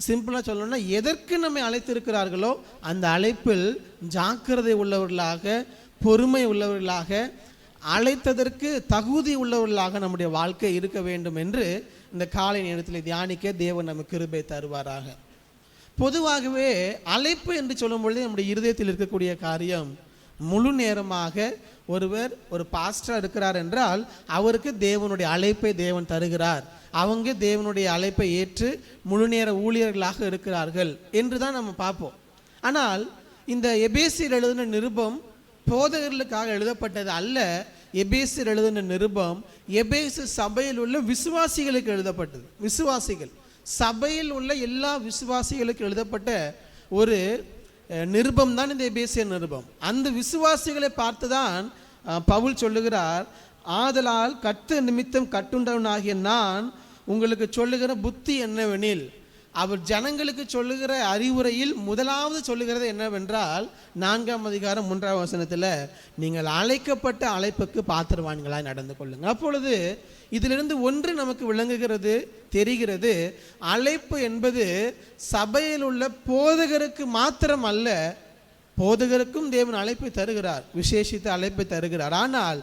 சிம்பிளாக சொல்லணும்னா, எதற்கு நம்மை அழைத்திருக்கிறார்களோ அந்த அழைப்பில் ஜாக்கிரதை உள்ளவர்களாக, பொறுமை உள்ளவர்களாக, அழைத்ததற்கு தகுதி உள்ளவர்களாக நம்முடைய வாழ்க்கை இருக்க வேண்டும் என்று இந்த காலை நேரத்தில் தியானிக்க தேவன் நமக்கு கிருபை தருவாராக. பொதுவாகவே அழைப்பு என்று சொல்லும் பொழுது நம்முடைய இருதயத்தில் இருக்கக்கூடிய காரியம், முழு நேரமாக ஒரு பாஸ்டராக இருக்கிறார் என்றால் அவருக்கு தேவனுடைய அழைப்பை தேவன் தருகிறார். அவங்க தேவனுடைய அழைப்பை ஏற்று முழு நேர ஊழியர்களாக இருக்கிறார்கள் என்று தான் நம்ம பார்ப்போம். ஆனால் இந்த எபேசியர் எழுதின நிருபம் போதகர்களுக்காக எழுதப்பட்டது அல்ல. எபேசியர் எழுதின நிருபம் எபேசு சபையில் உள்ள விசுவாசிகளுக்கு எழுதப்பட்டது. விசுவாசிகள், சபையில் உள்ள எல்லா விசுவாசிகளுக்கு எழுதப்பட்ட ஒரு நிருபம் தான் இந்த எபேசியர் நிருபம். அந்த விசுவாசிகளை பார்த்துதான் பவுல் சொல்லுகிறார், ஆதலால் கர்த்தர் நிமித்தம் கட்டுண்டவனாகிய நான் உங்களுக்கு சொல்லுகிற புத்தி என்னவெனில், அவர் ஜனங்களுக்கு சொல்லுகிற அறிவுரையில் முதலாவது சொல்லுகிறது என்னவென்றால் 4ஆம் அதிகாரம் 3ஆம் வசனத்தில், நீங்கள் அழைக்கப்பட்ட அழைப்புக்கு பாத்திரவான்களாய் நடந்து கொள்ளுங்கள். அப்பொழுது இதிலிருந்து ஒன்று நமக்கு விளங்குகிறது, தெரிகிறது. அழைப்பு என்பது சபையில் உள்ள போதகருக்கு மாத்திரம் அல்ல, போதகருக்கும் தேவன் அழைப்பை தருகிறார், விசேஷித்த அழைப்பை தருகிறார். ஆனால்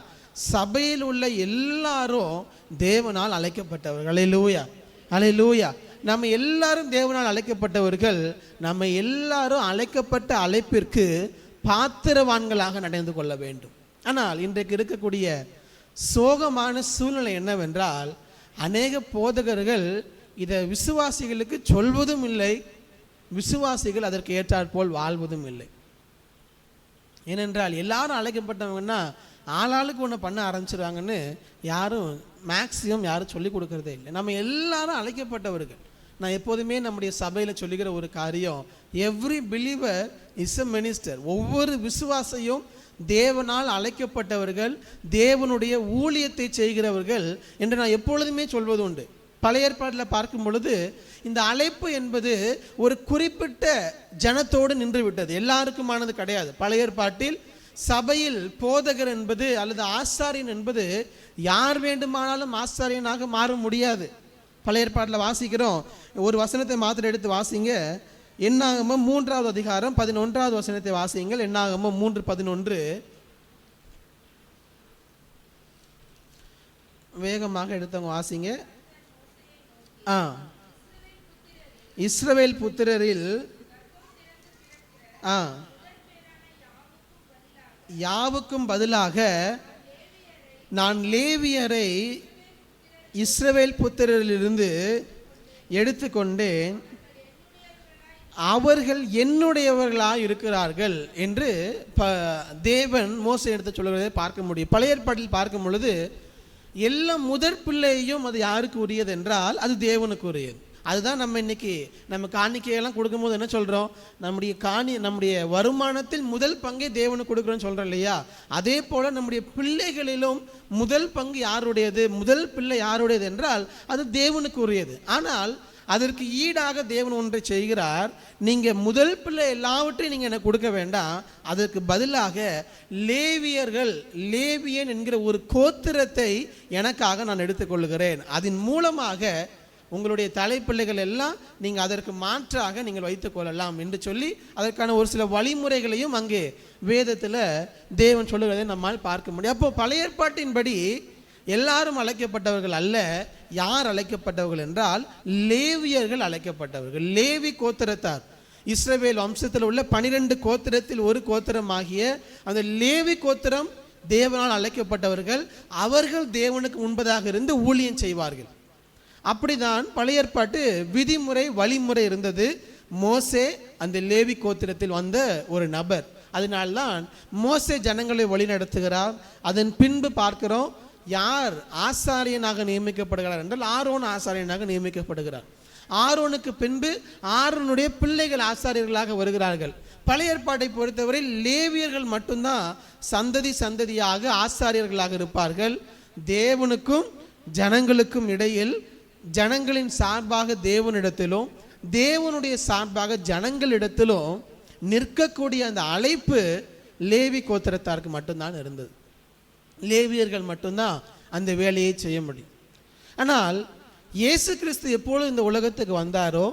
சபையில் உள்ள எல்லாரும் தேவனால் அழைக்கப்பட்டவர்கள். அல்லேலூயா, அல்லேலூயா. நம்ம எல்லாரும் தேவனால் அழைக்கப்பட்டவர்கள். நம்ம எல்லாரும் அழைக்கப்பட்ட அழைப்பிற்கு பாத்திரவான்களாக நடந்து கொள்ள வேண்டும். ஆனால் இன்றைக்கு இருக்கக்கூடிய சோகமான சூழ்நிலை என்னவென்றால், அநேக போதகர்கள் இதை விசுவாசிகளுக்கு சொல்வதும் இல்லை, விசுவாசிகள் அதற்கு ஏற்றாற்போல் வாழ்வதும் இல்லை. ஏனென்றால் எல்லாரும் அழைக்கப்பட்டவங்கன்னா ஆளாளுக்கு ஒன்று பண்ண ஆரம்பிச்சிருவாங்கன்னு மேக்ஸிமம் யாரும் சொல்லிக் கொடுக்கறதே இல்லை. நம்ம எல்லாரும் அழைக்கப்பட்டவர்கள். நான் எப்போதுமே நம்முடைய சபையில் சொல்லுகிற ஒரு காரியம், every believer is a minister. ஒவ்வொரு விசுவாசியும் தேவனால் அழைக்கப்பட்டவர்கள், தேவனுடைய ஊழியத்தை செய்கிறவர்கள் என்று நான் எப்பொழுதுமே சொல்வது உண்டு. பழைய ஏற்பாட்டில் பார்க்கும் பொழுது இந்த அழைப்பு என்பது ஒரு குறிப்பிட்ட ஜனத்தோடு நின்று விட்டது, எல்லாருக்குமானது கிடையாது. பழைய ஏற்பாட்டில் சபையில் போதகர் என்பது அல்லது ஆசாரியன் என்பது யார் வேண்டுமானாலும் ஆசாரியனாக மாற முடியாது. பழைய ஏற்பாட்டில் வாசிக்கிறோம், ஒரு வசனத்தை மாத்திரம் எடுத்து வாசிங்க. என்னாகமம் 3ஆவது அதிகாரம் 11ஆவது வசனத்தை வாசியுங்கள். என்னாகமம் 3:11. வேகமாக எடுத்தவங்க வாசிங்க. இஸ்ரவேல் புத்திரரில் யாவுக்கும் பதிலாக நான் லேவியரை இஸ்ரவேல் புத்திரரிலிருந்து எடுத்துக்கொண்டேன், அவர்கள் என்னுடையவர்களாக இருக்கிறார்கள் என்று தேவன் மோசே எடுத்து சொல்கிறதை பார்க்க முடியும். பழைய ஏற்பாட்டில் பார்க்கும் பொழுது எல்லா முதற் பிள்ளையும் அது யாருக்கு உரியது என்றால் அது தேவனுக்கு உரியது. அதுதான் நம்ம இன்னைக்கு நம்ம காணிக்கையெல்லாம் கொடுக்கும்போது என்ன சொல்கிறோம், நம்முடைய வருமானத்தில் முதல் பங்கை தேவனுக்கு கொடுக்குறோன்னு சொல்கிறோம் இல்லையா? அதே போல் நம்முடைய பிள்ளைகளிலும் முதல் பங்கு யாருடையது, முதல் பிள்ளை யாருடையது என்றால் அது தேவனுக்கு உரியது. ஆனால் அதற்கு ஈடாக தேவன் ஒன்றை செய்கிறார். நீங்கள் முதல் பிள்ளை எல்லாவற்றையும் நீங்கள் எனக்கு கொடுக்க வேண்டாம், அதற்கு பதிலாக லேவியன் என்கிற ஒரு கோத்திரத்தை எனக்காக நான் எடுத்துக்கொள்கிறேன். அதன் மூலமாக உங்களுடைய தலைப்பிள்ளைகள் எல்லாம் நீங்கள் அதற்கு மாற்றாக நீங்கள் வைத்துக் கொள்ளலாம் என்று சொல்லி அதற்கான ஒரு சில வழிமுறைகளையும் அங்கே வேதத்தில் தேவன் சொல்லுகிறதை நம்மால் பார்க்க முடியும். அப்போ பழைய ஏற்பாட்டின்படி எல்லாரும் அழைக்கப்பட்டவர்கள் அல்ல. யார் அழைக்கப்பட்டவர்கள் என்றால் லேவியர்கள் அழைக்கப்பட்டவர்கள். லேவி கோத்திரத்தார், இஸ்ரவேல் வம்சத்தில் உள்ள 12 கோத்திரத்தில் ஒரு கோத்திரமாகிய அந்த லேவி கோத்திரம் தேவனால் அழைக்கப்பட்டவர்கள். அவர்கள் தேவனுக்கு முன்பதாக இருந்து ஊழியம் செய்வார்கள். அப்படிதான் பழைய ஏற்பாட்டு விதிமுறை வழிமுறை இருந்தது. மோசே அந்த லேவி கோத்திரத்தில் வந்த ஒரு நபர். அதனால்தான் மோசே ஜனங்களை வழி நடத்துகிறார். அதன் பின்பு பார்க்கிறோம் யார் ஆசாரியனாக நியமிக்கப்படுகிறார் என்றால் ஆரோன் ஆசாரியனாக நியமிக்கப்படுகிறார். ஆரோனுக்கு பின்பு ஆரோனுடைய பிள்ளைகள் ஆசாரியர்களாக வருகிறார்கள். பழைய ஏற்பாட்டை பொறுத்தவரை லேவியர்கள் மட்டும்தான் சந்ததியாக ஆசாரியர்களாக இருப்பார்கள். தேவனுக்கும் ஜனங்களுக்கும் இடையில் ஜனங்களின் சார்பாக தேவனிடத்திலும் தேவனுடைய சார்பாக ஜனங்களிடத்திலும் நிற்கக்கூடிய அந்த அழைப்பு லேவி கோத்திரத்தாருக்கு மட்டும்தான் இருந்தது. லேவியர்கள் மட்டும்தான் அந்த வேலையை செய்ய முடியும். ஆனால் இயேசு கிறிஸ்து எப்பொழுது இந்த உலகத்துக்கு வந்தாரோ,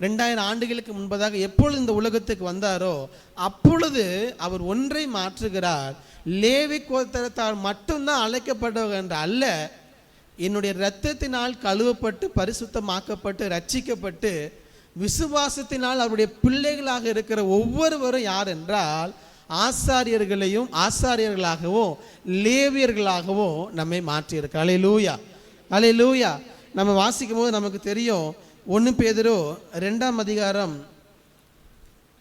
2000 ஆண்டுகளுக்கு முன்பதாக எப்பொழுது இந்த உலகத்துக்கு வந்தாரோ அப்பொழுது அவர் ஒன்றை மாற்றுகிறார். லேவி கோத்திரத்தார் மட்டும்தான் அழைக்கப்பட்டவர்கள் என்று அல்ல, என்னுடைய இரத்தத்தினால் கழுவப்பட்டு பரிசுத்தமாக்கப்பட்டு ரட்சிக்கப்பட்டு விசுவாசத்தினால் அவருடைய பிள்ளைகளாக இருக்கிற ஒவ்வொருவரும் யார் என்றால் ஆசாரியர்களாகவும் லேவியர்களாகவும் நம்மை மாற்றியிருக்க. அல்லேலூயா, அல்லேலூயா. நம்ம வாசிக்கும் போது நமக்கு தெரியும், 1 பேதுரு 2ஆம் அதிகாரம்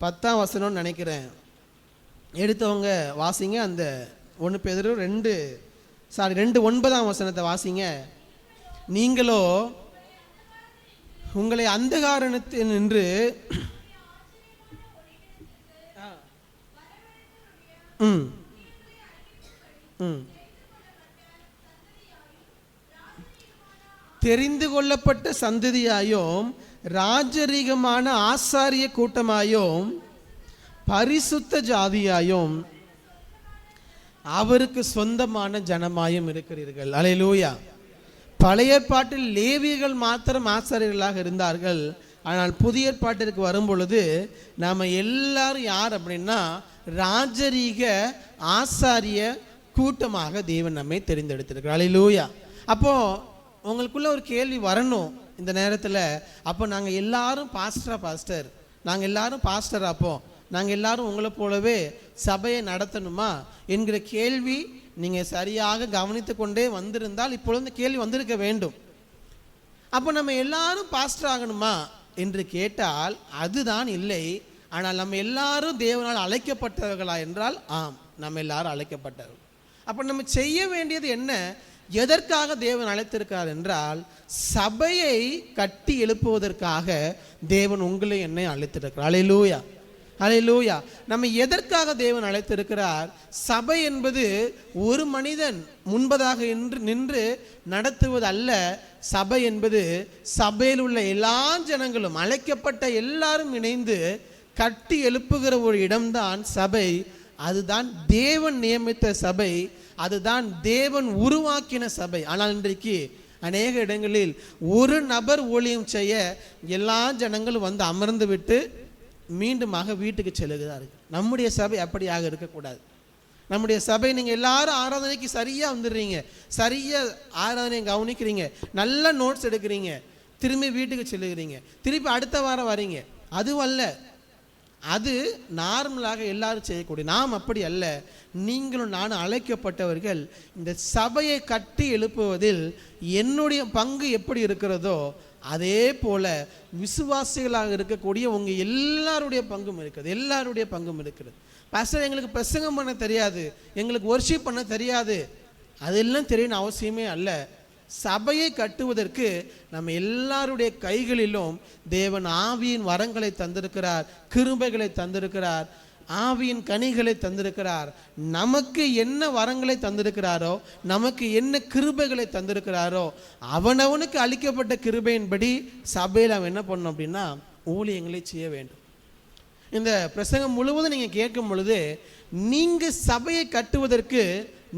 10ஆம் வசனம்னு நினைக்கிறேன். எடுத்தவங்க வாசிங்க. அந்த 1 பேதுரு 2:9ஆம் வசனத்தை வாசிங்க. நீங்களோ உங்களை அந்தகாரத்தில் நின்று தெரிந்து கொள்ளப்பட்ட சந்ததியாயும் ராஜரீகமான ஆசாரிய கூட்டமாயும் பரிசுத்த ஜாதியாயும் அவருக்கு சொந்தமான ஜனமாயும் இருக்கிறீர்கள். அல்லேலூயா. பழைய ஏற்பாட்டில் லேவியர்கள் மாத்திரம் ஆசாரியர்களாக இருந்தார்கள். ஆனால் புதிய ஏற்பாட்டிற்கு வரும் பொழுது நாம் எல்லாரும் யார் அப்படின்னா ராஜரீக ஆசாரிய கூட்டமாக தேவன் நம்மை தெரிந்தெடுத்திருக்கிறார். அல்லேலூயா. அப்போ உங்களுக்குள்ள ஒரு கேள்வி வரணும் இந்த நேரத்தில், அப்போ நாங்கள் எல்லாரும் பாஸ்டர் நாங்கள் எல்லாரும் பாஸ்டர், அப்போ நாங்கள் எல்லாரும் உங்களை போலவே சபையை நடத்தணுமா என்கிற கேள்வி நீங்கள் சரியாக கவனித்து கொண்டே வந்திருந்தால் இப்பொழுது கேள்வி வந்திருக்க வேண்டும். அப்போ நம்ம எல்லாரும் பாஸ்டர் ஆகணுமா என்று கேட்டால் அதுதான் இல்லை. ஆனால் நம்ம எல்லாரும் தேவனால் அழைக்கப்பட்டவர்களா என்றால் ஆம், நம்ம எல்லாரும் அழைக்கப்பட்டவர்கள். அப்போ நம்ம செய்ய வேண்டியது என்ன? எதற்காக தேவன் அழைத்திருக்கிறார் என்றால் சபையை கட்டி எழுப்புவதற்காக தேவன் உங்களை என்னை அழைத்திருக்கிறார். அல்லேலூயா, அல்லேலூயா. நம்ம எதற்காக தேவன் அழைத்திருக்கிறார்? சபை என்பது ஒரு மனிதன் முன்பதாக நின்று நடத்துவது அல்ல. சபை என்பது சபையில் உள்ள எல்லா ஜனங்களும் அழைக்கப்பட்ட எல்லாரும் இணைந்து கட்டி எழுப்புகிற ஒரு இடம்தான் சபை. அதுதான் தேவன் நியமித்த சபை, அதுதான் தேவன் உருவாக்கின சபை. ஆனால் இன்றைக்கு அநேக இடங்களில் ஒரு நபர் ஊழியம் செய்ய எல்லா ஜனங்களும் வந்து அமர்ந்து விட்டு மீண்டுமாக வீட்டுக்கு செல்லுகிறார்கள். நம்முடைய சபை அப்படியாக இருக்கக்கூடாது. நம்முடைய சபை நீங்கள் எல்லாரும் ஆராதனைக்கு சரியாக வந்துடுறீங்க, சரியாக ஆராதனை கவனிக்கிறீங்க, நல்ல நோட்ஸ் எடுக்கிறீங்க, திரும்பி வீட்டுக்கு செல்லுகிறீங்க, திருப்பி அடுத்த வாரம் வரீங்க. அதுவும் அல்ல, அது நார்மலாக எல்லாரும் செய்யக்கூடிய. நாம் அப்படி அல்ல. நீங்களும் நானும் அழைக்கப்பட்டவர்கள். இந்த சபையை கட்டி எழுப்புவதில் என்னுடைய பங்கு எப்படி இருக்கிறதோ அதே போல விசுவாசிகளாக இருக்கக்கூடிய உங்கள் எல்லாருடைய பங்கும் இருக்குது. எல்லாருடைய பங்கும் இருக்கிறது. பாஸ்டர் எங்களுக்கு பிரசங்கம் பண்ண தெரியாது, எங்களுக்கு வொர்ஷிப் பண்ண தெரியாது, அதெல்லாம் தெரியணும் அவசியமே அல்ல. சபையை கட்டுவதற்கு நம்ம எல்லாருடைய கைகளிலும் தேவன் ஆவியின் வரங்களை தந்திருக்கிறார், கிருபைகளை தந்திருக்கிறார், ஆவியின் கனிகளை தந்திருக்கிறார். நமக்கு என்ன வரங்களை தந்திருக்கிறாரோ, நமக்கு என்ன கிருபைகளை தந்திருக்கிறாரோ, அவனவனுக்கு அளிக்கப்பட்ட கிருபையின்படி சபையில் அவன் என்ன பண்ணணும் அப்படின்னா ஊழியங்களை செய்ய வேண்டும். இந்த பிரசங்கம் முழுவதும் நீங்கள் கேட்கும் பொழுது நீங்கள் சபையை கட்டுவதற்கு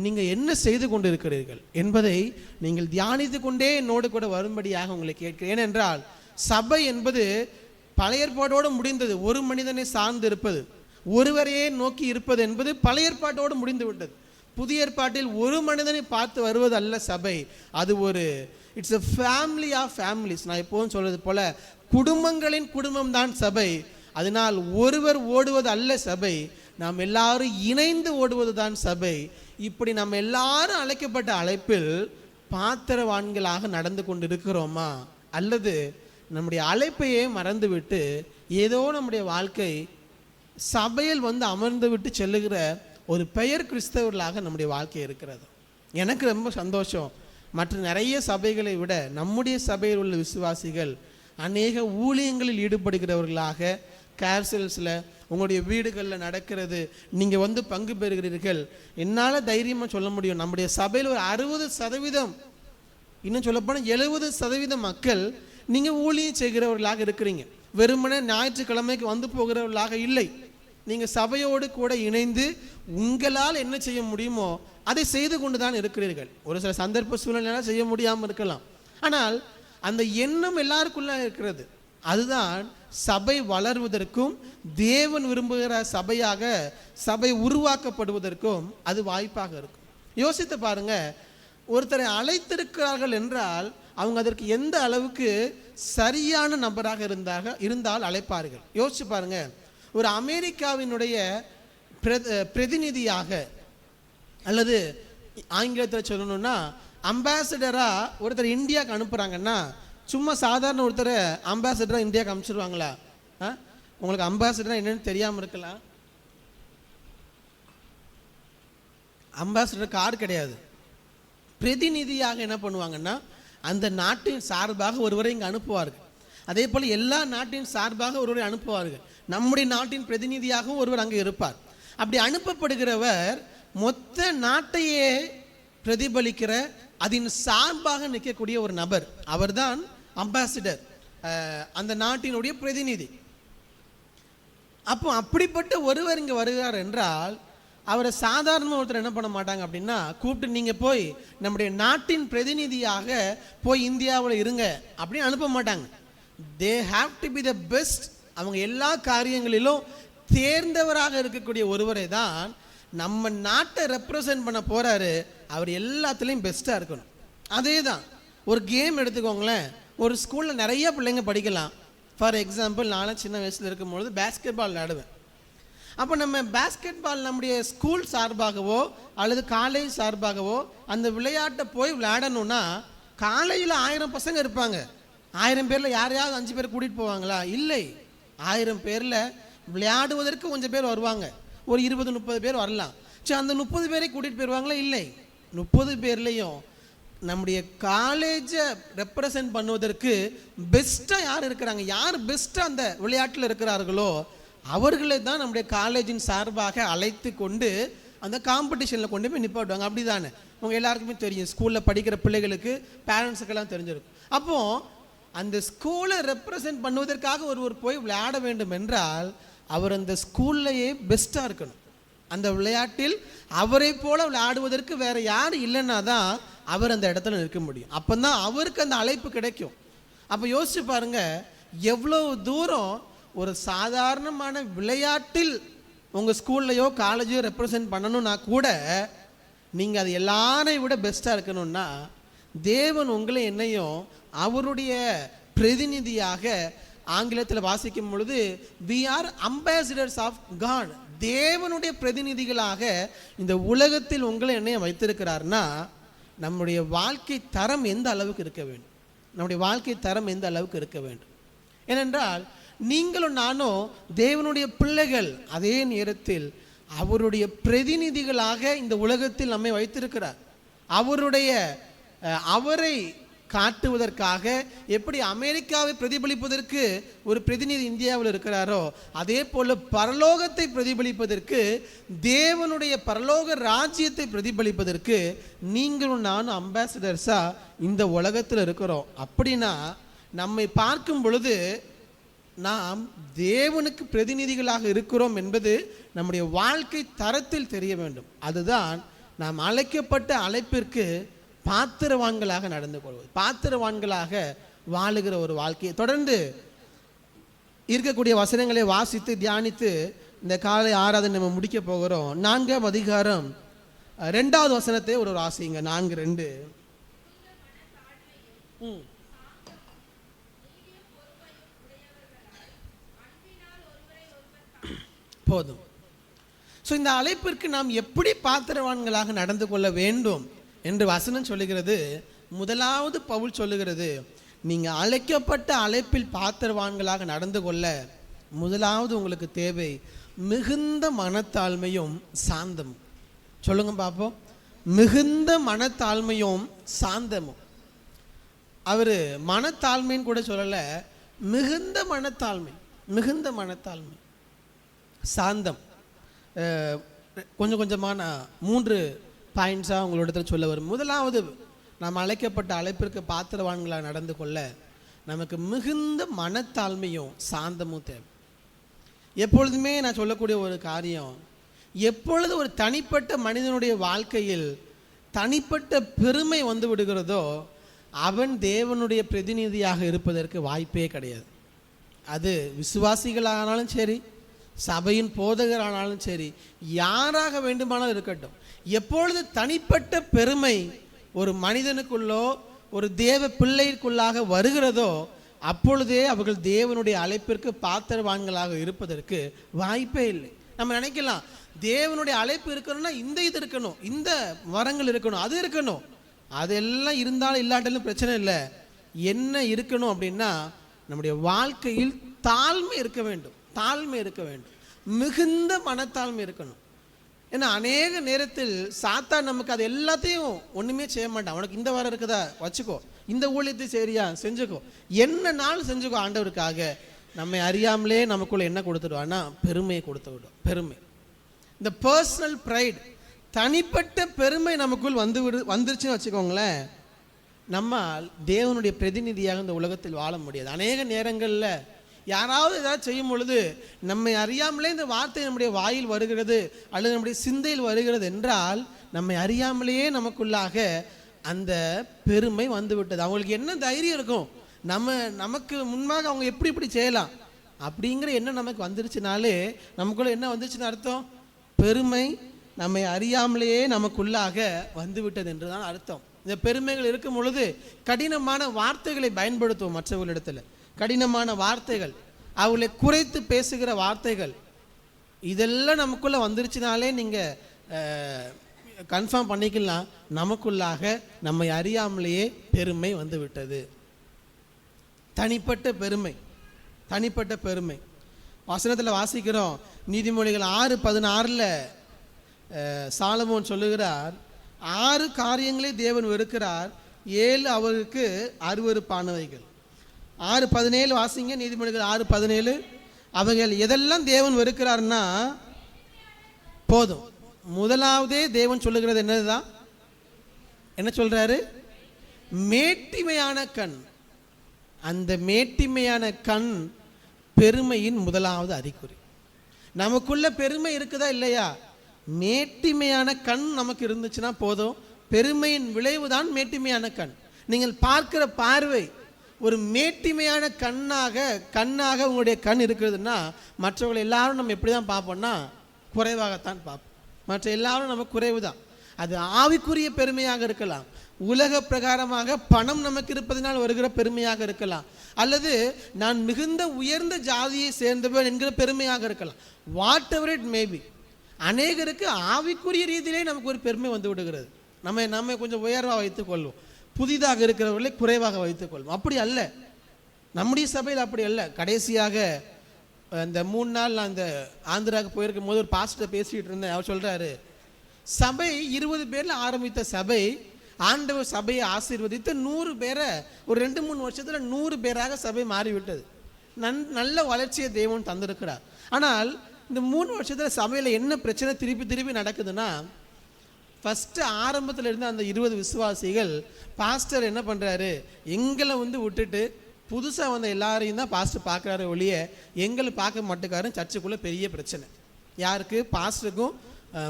நீங்கள் என்ன செய்து கொண்டு இருக்கிறீர்கள் என்பதை நீங்கள் தியானித்து கொண்டே என்னோடு கூட வரும்படியாக உங்களை கேட்கிறேன். ஏனென்றால் சபை என்பது பழைய ஏற்பாட்டோடு முடிந்தது. ஒரு மனிதனை சார்ந்து இருப்பது, ஒருவரையே நோக்கி இருப்பது என்பது பழைய ஏற்பாட்டோடு முடிந்து விட்டது. புதிய ஏற்பாட்டில் ஒரு மனிதனை பார்த்து வருவது அல்ல சபை. அது ஒரு it's a family of families. நான் எப்போதும் சொல்வது போல குடும்பங்களின் குடும்பம் தான் சபை. அதனால் ஒருவர் ஓடுவது அல்ல சபை, நாம் எல்லாரும் இணைந்து ஓடுவது தான் சபை. இப்படி நம்ம எல்லாரும் அழைக்கப்பட்ட அழைப்பில் பாத்திரவான்களாக நடந்து கொண்டு இருக்கிறோமா, அல்லது நம்முடைய அழைப்பையே மறந்துவிட்டு ஏதோ நம்முடைய வாழ்க்கை சபையில் வந்து அமர்ந்து விட்டு செல்லுகிற ஒரு பெயர் கிறிஸ்தவர்களாக நம்முடைய வாழ்க்கை இருக்கிறது? எனக்கு ரொம்ப சந்தோஷம். மற்ற நிறைய சபைகளை விட நம்முடைய சபையில் உள்ள விசுவாசிகள் அநேக ஊழியங்களில் ஈடுபடுகிறவர்களாக, கேர்சல்ஸில் உங்களுடைய வீடுகளில் நடக்கிறது நீங்கள் வந்து பங்கு பெறுகிறீர்கள். என்னால் தைரியமாக சொல்ல முடியும், நம்முடைய சபையில் ஒரு 60%, இன்னும் சொல்லப்போனால் 70% மக்கள் நீங்கள் ஊழியம் செய்கிறவர்களாக இருக்கிறீங்க. வெறுமனே ஞாயிற்றுக்கிழமைக்கு வந்து போகிறவர்களாக இல்லை. நீங்கள் சபையோடு கூட இணைந்து உங்களால் என்ன செய்ய முடியுமோ அதை செய்து கொண்டு தான் இருக்கிறீர்கள். ஒரு சில சந்தர்ப்ப சூழ்நிலையால் செய்ய முடியாமல் இருக்கலாம், ஆனால் அந்த எண்ணம் எல்லாருக்குள்ள இருக்கிறது. அதுதான் சபை வளர்வதற்கும் தேவன் விரும்புகிற சபையாக சபை உருவாக்கப்படுவதற்கும் அது வாய்ப்பாக இருக்கும். யோசித்து பாருங்க, ஒருத்தரை அழைத்திருக்கிறார்கள் என்றால் அவங்க அதற்கு எந்த அளவுக்கு சரியான நபராக இருந்தால் அழைப்பார்கள். யோசிச்சு பாருங்க, ஒரு அமெரிக்காவினுடைய பிரதிநிதியாக, அல்லது ஆங்கிலத்தில் சொல்லணும்னா அம்பாசிடராக ஒருத்தர் இந்தியாவுக்கு அனுப்புகிறாங்கன்னா சும்மா சாதாரண ஒருத்தரை அம்பாசிடராக இந்தியாவுக்கு அனுப்பிச்சிடுவாங்களா? உங்களுக்கு அம்பாசிடராக என்னென்னு தெரியாமல் இருக்கலாம். அம்பாசிடர் கார்டு கிடையாது. பிரதிநிதியாக என்ன பண்ணுவாங்கன்னா அந்த நாட்டின் சார்பாக ஒருவரை இங்கே அனுப்புவார்கள். அதே போல் எல்லா நாட்டின் சார்பாக ஒருவரை அனுப்புவார்கள். நம்முடைய நாட்டின் பிரதிநிதியாகவும் ஒருவர் அங்கே இருப்பார். அப்படி அனுப்பப்படுகிறவர் மொத்த நாட்டையே பிரதிபலிக்கிற, அதன் சார்பாக நிற்கக்கூடிய ஒரு நபர், அவர்தான் அம்பாசிடர். அந்த நாட்டினுடைய பிரதிநிதி. அப்போ அப்படிப்பட்ட ஒருவர் இங்கே வருகிறார் என்றால் அவரை சாதாரண ஒருத்தர் என்ன பண்ண மாட்டாங்க அப்படின்னா கூப்பிட்டு நீங்கள் போய் நம்முடைய நாட்டின் பிரதிநிதியாக போய் இந்தியாவில் இருங்க அப்படின்னு அனுப்ப மாட்டாங்க. They have to be the best. அவங்க எல்லா காரியங்களிலும் தேர்ந்தவராக இருக்கக்கூடிய ஒருவரை தான் நம்ம நாட்டை ரெப்ரசன்ட் பண்ண போகிறாரு. அவர் எல்லாத்துலேயும் பெஸ்ட்டாக இருக்கணும். அதே தான் ஒரு கேம் எடுத்துக்கோங்களேன். ஒரு ஸ்கூலில் நிறைய பிள்ளைங்க படிக்கலாம். ஃபார் எக்ஸாம்பிள், நானும் சின்ன வயசில் இருக்கும்பொழுது பேஸ்கெட் பால் விளையாடுவேன். அப்போ நம்ம பேஸ்கெட் பால் நம்முடைய ஸ்கூல் சார்பாகவோ அல்லது காலேஜ் சார்பாகவோ அந்த விளையாட்டை போய் விளையாடணும்னா காலேஜில் 1000 பசங்க இருப்பாங்க. 1000 பேரில் யாரையாவது 5 பேர் கூட்டிகிட்டு போவாங்களா? இல்லை. 1000 பேரில் விளையாடுவதற்கு கொஞ்சம் பேர் வருவாங்க. ஒரு 20-30 பேர் வரலாம். சரி, அந்த 30 பேரை கூட்டிகிட்டு போயிடுவாங்களா? இல்லை. 30 பேர்லேயும் நம்முடைய காலேஜை ரெப்ரசன்ட் பண்ணுவதற்கு பெஸ்ட்டாக யார் இருக்கிறாங்க, யார் பெஸ்ட்டாக அந்த விளையாட்டில் இருக்கிறார்களோ அவர்களை தான் நம்முடைய காலேஜின் சார்பாக அழைத்து கொண்டு அந்த காம்படிஷனில் கொண்டு போய் நிப்பாட்டுவாங்க. அப்படி தானே உங்கள் எல்லாருக்குமே தெரியும். ஸ்கூலில் படிக்கிற பிள்ளைகளுக்கு, பேரண்ட்ஸுக்கெல்லாம் தெரிஞ்சிருக்கும். அப்போது அந்த ஸ்கூலை ரெப்ரசன்ட் பண்ணுவதற்காக ஒருவர் போய் விளையாட வேண்டும் என்றால் அவர் அந்த ஸ்கூல்லையே பெஸ்ட்டாக இருக்கணும். அந்த விளையாட்டில் அவரை போல விளையாடுவதற்கு வேறு யார் இல்லைன்னா தான் அவர் அந்த இடத்துல நிற்க முடியும். அப்போ தான் அவருக்கு அந்த அழைப்பு கிடைக்கும். அப்போ யோசிச்சு பாருங்கள், எவ்வளோ தூரம் ஒரு சாதாரணமான விளையாட்டில் உங்கள் ஸ்கூல்லையோ காலேஜையோ ரெப்ரசன்ட் பண்ணணும்னா கூட நீங்கள் அது எல்லாரையும் விட பெஸ்ட்டாக இருக்கணும்னா தேவன் உங்களை என்னையும் அவருடைய பிரதிநிதியாக, ஆங்கிலத்தில் வாசிக்கும் பொழுது we are ambassadors of God, தேவனுடைய பிரதிநிதிகளாக இந்த உலகத்தில் உங்களை என்னையும் வைத்திருக்கிறார்னா நம்முடைய வாழ்க்கை தரம் எந்த அளவுக்கு இருக்க வேண்டும், நம்முடைய வாழ்க்கை தரம் எந்த அளவுக்கு இருக்க வேண்டும். ஏனென்றால் நீங்களும் நானும் தேவனுடைய பிள்ளைகள். அதே நேரத்தில் அவருடைய பிரதிநிதிகளாக இந்த உலகத்தில் நம்மை வைத்திருக்கிறார். அவரை காட்டுவதற்காக எப்படி அமெரிக்காவை பிரதிபலிப்பதற்கு ஒரு பிரதிநிதி இந்தியாவில் இருக்கிறாரோ அதே போல பரலோகத்தை பிரதிபலிப்பதற்கு, தேவனுடைய பரலோக ராஜ்யத்தை பிரதிபலிப்பதற்கு நீங்களும் நானும் அம்பாசிடர்ஸாக இந்த உலகத்தில் இருக்கிறோம். அப்படின்னா நம்மை பார்க்கும் பொழுது நாம் தேவனுக்கு பிரதிநிதிகளாக இருக்கிறோம் என்பது நம்முடைய வாழ்க்கை தரத்தில் தெரிய வேண்டும். அதுதான் நாம் அழைக்கப்பட்ட அழைப்பிற்கு பாத்திரவான்களாக நடந்து கொள்வது, பாத்திரவான்களாக வாழுகிற ஒரு வாழ்க்கையை. தொடர்ந்து இருக்கக்கூடிய வசனங்களை வாசித்து தியானித்து இந்த காலை ஆராதனை நம்ம முடிக்க போகிறோம். 4ஆம் அதிகாரம் 2வது வசனத்தை ஒரு வாசிங்க. 4:2. போதும். ஸோ இந்த அழைப்பிற்கு நாம் எப்படி பாத்திரவான்களாக நடந்து கொள்ள வேண்டும் என்று வசனம் சொல்லுகிறது. முதலாவது பவுல் சொல்லுகிறது, நீங்கள் அழைக்கப்பட்ட அழைப்பில் பாத்திரவான்களாக நடந்து கொள்ள முதலாவது உங்களுக்கு தேவை மிகுந்த மனத்தாழ்மையும் சாந்தமும். சொல்லுங்க பார்ப்போம். மிகுந்த மனத்தாழ்மையும் சாந்தமும். அவர் மனத்தாழ்மைன்னு கூட சொல்லலை, மிகுந்த மனத்தாழ்மை, மிகுந்த மனத்தாழ்மை, சாந்தம். கொஞ்சம் கொஞ்சமான 3 பாயிண்ட்ஸாக உங்களோட சொல்ல வரும். முதலாவது, நாம் அழைக்கப்பட்ட அழைப்பிற்கு பாத்திரவான்களாக நடந்து கொள்ள நமக்கு மிகுந்த மனத்தாழ்மையும் சாந்தமும் தேவை. எப்பொழுதுமே நான் சொல்லக்கூடிய ஒரு காரியம், எப்பொழுது ஒரு தனிப்பட்ட மனிதனுடைய வாழ்க்கையில் தனிப்பட்ட பெருமை வந்து விடுகிறதோ அவன் தேவனுடைய பிரதிநிதியாக இருப்பதற்கு வாய்ப்பே கிடையாது. அது விசுவாசிகளானாலும் சரி, சபையின் போதகரானாலும் சரி, யாராக வேண்டுமானாலும் இருக்கட்டும், எப்பொழுது தனிப்பட்ட பெருமை ஒரு மனிதனுக்குள்ளோ ஒரு தேவ பிள்ளைக்குள்ளாக வருகிறதோ அப்பொழுதே அவர்கள் தேவனுடைய அழைப்பிற்கு பாத்திரவான்களாக இருப்பதற்கு வாய்ப்பே இல்லை. நம்ம நினைக்கலாம், தேவனுடைய அழைப்பு இருக்கணும்னா இந்த இது இருக்கணும், இந்த வரங்கள் இருக்கணும், அது இருக்கணும். அதெல்லாம் இருந்தாலும் இல்லாட்டாலும் பிரச்சனை இல்லை. என்ன இருக்கணும் அப்படின்னா நம்முடைய வாழ்க்கையில் தாழ்மை இருக்க வேண்டும், தாழ்மை இருக்க வேண்டும், மிகுந்த மனத்தாழ்மை இருக்கணும். ஏன்னா அநேக நேரத்தில் சாத்தான் நமக்கு அது எல்லாத்தையும் ஒன்றுமே செய்ய மாட்டான். உனக்கு இந்த வாரம் இருக்குதா வச்சுக்கோ, இந்த ஊழியத்தை சரியா செஞ்சுக்கோ, என்ன நாள் செஞ்சுக்கோ ஆண்டவருக்காக. நம்மை அறியாமலே நமக்குள்ள என்ன கொடுத்துடுவான்னா பெருமையை கொடுத்து விடும். பெருமை, இந்த பர்சனல் ப்ரைட், தனிப்பட்ட பெருமை நமக்குள் வந்துருச்சுன்னு வச்சுக்கோங்களேன், நம்மால் தேவனுடைய பிரதிநிதியாக இந்த உலகத்தில் வாழ முடியாது. அநேக நேரங்களில் யாராவது ஏதாவது செய்யும் பொழுது நம்மை அறியாமலே இந்த வார்த்தை நம்முடைய வாயில் வருகிறது அல்லது நம்முடைய சிந்தையில் வருகிறது என்றால் நம்மை அறியாமலேயே நமக்குள்ளாக அந்த பெருமை வந்து விட்டது. அவங்களுக்கு என்ன தைரியம் இருக்கும், நமக்கு முன்பாக அவங்க எப்படி இப்படி செய்யலாம் அப்படிங்கிற எண்ணம் நமக்கு வந்துருச்சுனாலே நமக்குள்ள என்ன வந்துருச்சுன்னு அர்த்தம், பெருமை நம்மை அறியாமலேயே நமக்குள்ளாக வந்து விட்டது என்று தான் அர்த்தம். இந்த பெருமைகள் இருக்கும் பொழுது கடினமான வார்த்தைகளை பயன்படுத்துவோம், மற்றவர்களிடத்தில் கடினமான வார்த்தைகள், அவளை குறைத்து பேசுகிற வார்த்தைகள், இதெல்லாம் நமக்குள்ளே வந்துருச்சுனாலே நீங்கள் கன்ஃபார்ம் பண்ணிக்கலாம் நமக்குள்ளாக நம்மை அறியாமலேயே பெருமை வந்து விட்டது. தனிப்பட்ட பெருமை, தனிப்பட்ட பெருமை. வசனத்தில் வாசிக்கிறோம், நீதிமொழிகள் 6:16 சாலமோன் சொல்லுகிறார், 6 காரியங்களை தேவன் வெறுக்கிறார், 7 அவருக்கு அருவருப்பானவைகள். 6:17 வாசிங்க, நீதிமொழிகள் 6:17. அவைகள் எதெல்லாம் தேவன் வெறுக்கிறார்னா போதும். முதலாவதே தேவன் சொல்லுகிறது என்னதுதான், என்ன சொல்றாரு, மேட்டிமையான கண். அந்த மேட்டிமையான கண் பெருமையின் முதலாவது அறிகுறி. நமக்குள்ள பெருமை இருக்குதா இல்லையா, மேட்டிமையான கண் நமக்கு இருந்துச்சுன்னா போதும். பெருமையின் விளைவு தான் மேட்டிமையான கண். நீங்கள் பார்க்கிற பார்வை ஒரு மேட்டிமையான கண்ணாக உங்களுடைய கண் இருக்கிறதுனா மற்றவர்கள் எல்லாரும் நம்ம எப்படி தான் பார்ப்போம்னா குறைவாகத்தான் பார்ப்போம். மற்ற எல்லாரும் நம்ம குறைவு தான். அது ஆவிக்குரிய பெருமையாக இருக்கலாம், உலக பிரகாரமாக பணம் நமக்கு இருப்பதனால் வருகிற பெருமையாக இருக்கலாம், அல்லது நான் மிகுந்த உயர்ந்த ஜாதியை சேர்ந்தவன் என்கிற பெருமையாக இருக்கலாம். What ever it maybe. அநேகருக்கு ஆவிக்குரிய ரீதியிலே நமக்கு ஒரு பெருமை வந்து விடுகிறது. நம்ம கொஞ்சம் உயர்வாக வைத்துக் கொள்வோம், புதிதாக இருக்கிறவர்களை குறைவாக வைத்துக் கொள்வோம். அப்படி அல்ல, நம்முடைய சபையில் அப்படி அல்ல. கடைசியாக அந்த 3 நாள் நான் அந்த ஆந்திராவுக்கு போயிருக்கும் போது ஒரு பாஸ்டர் பேசிகிட்டு இருந்தேன். அவர் சொல்கிறாரு, சபை 20 பேரில் ஆரம்பித்த சபை, ஆண்டவர் சபையை ஆசீர்வதித்து 100 பேரை ஒரு 2-3 வருஷத்தில் 100 பேராக சபை மாறிவிட்டது. நல்ல வளர்ச்சியை தேவன் தந்திருக்கிறார். ஆனால் இந்த 3 வருஷத்தில் சபையில் என்ன பிரச்சனை திருப்பி நடக்குதுன்னா, ஃபஸ்ட்டு ஆரம்பத்தில் இருந்த அந்த 20 விசுவாசிகள் பாஸ்டர் என்ன பண்ணுறாரு, எங்களை விட்டுட்டு புதுசாக வந்த எல்லாரையும் தான் பாஸ்டர் பார்க்குறாரு ஒழிய எங்களை பார்க்க மாட்டேக்காரும். சர்ச்சுக்குள்ளே பெரிய பிரச்சனை யாருக்கு, பாஸ்டருக்கும்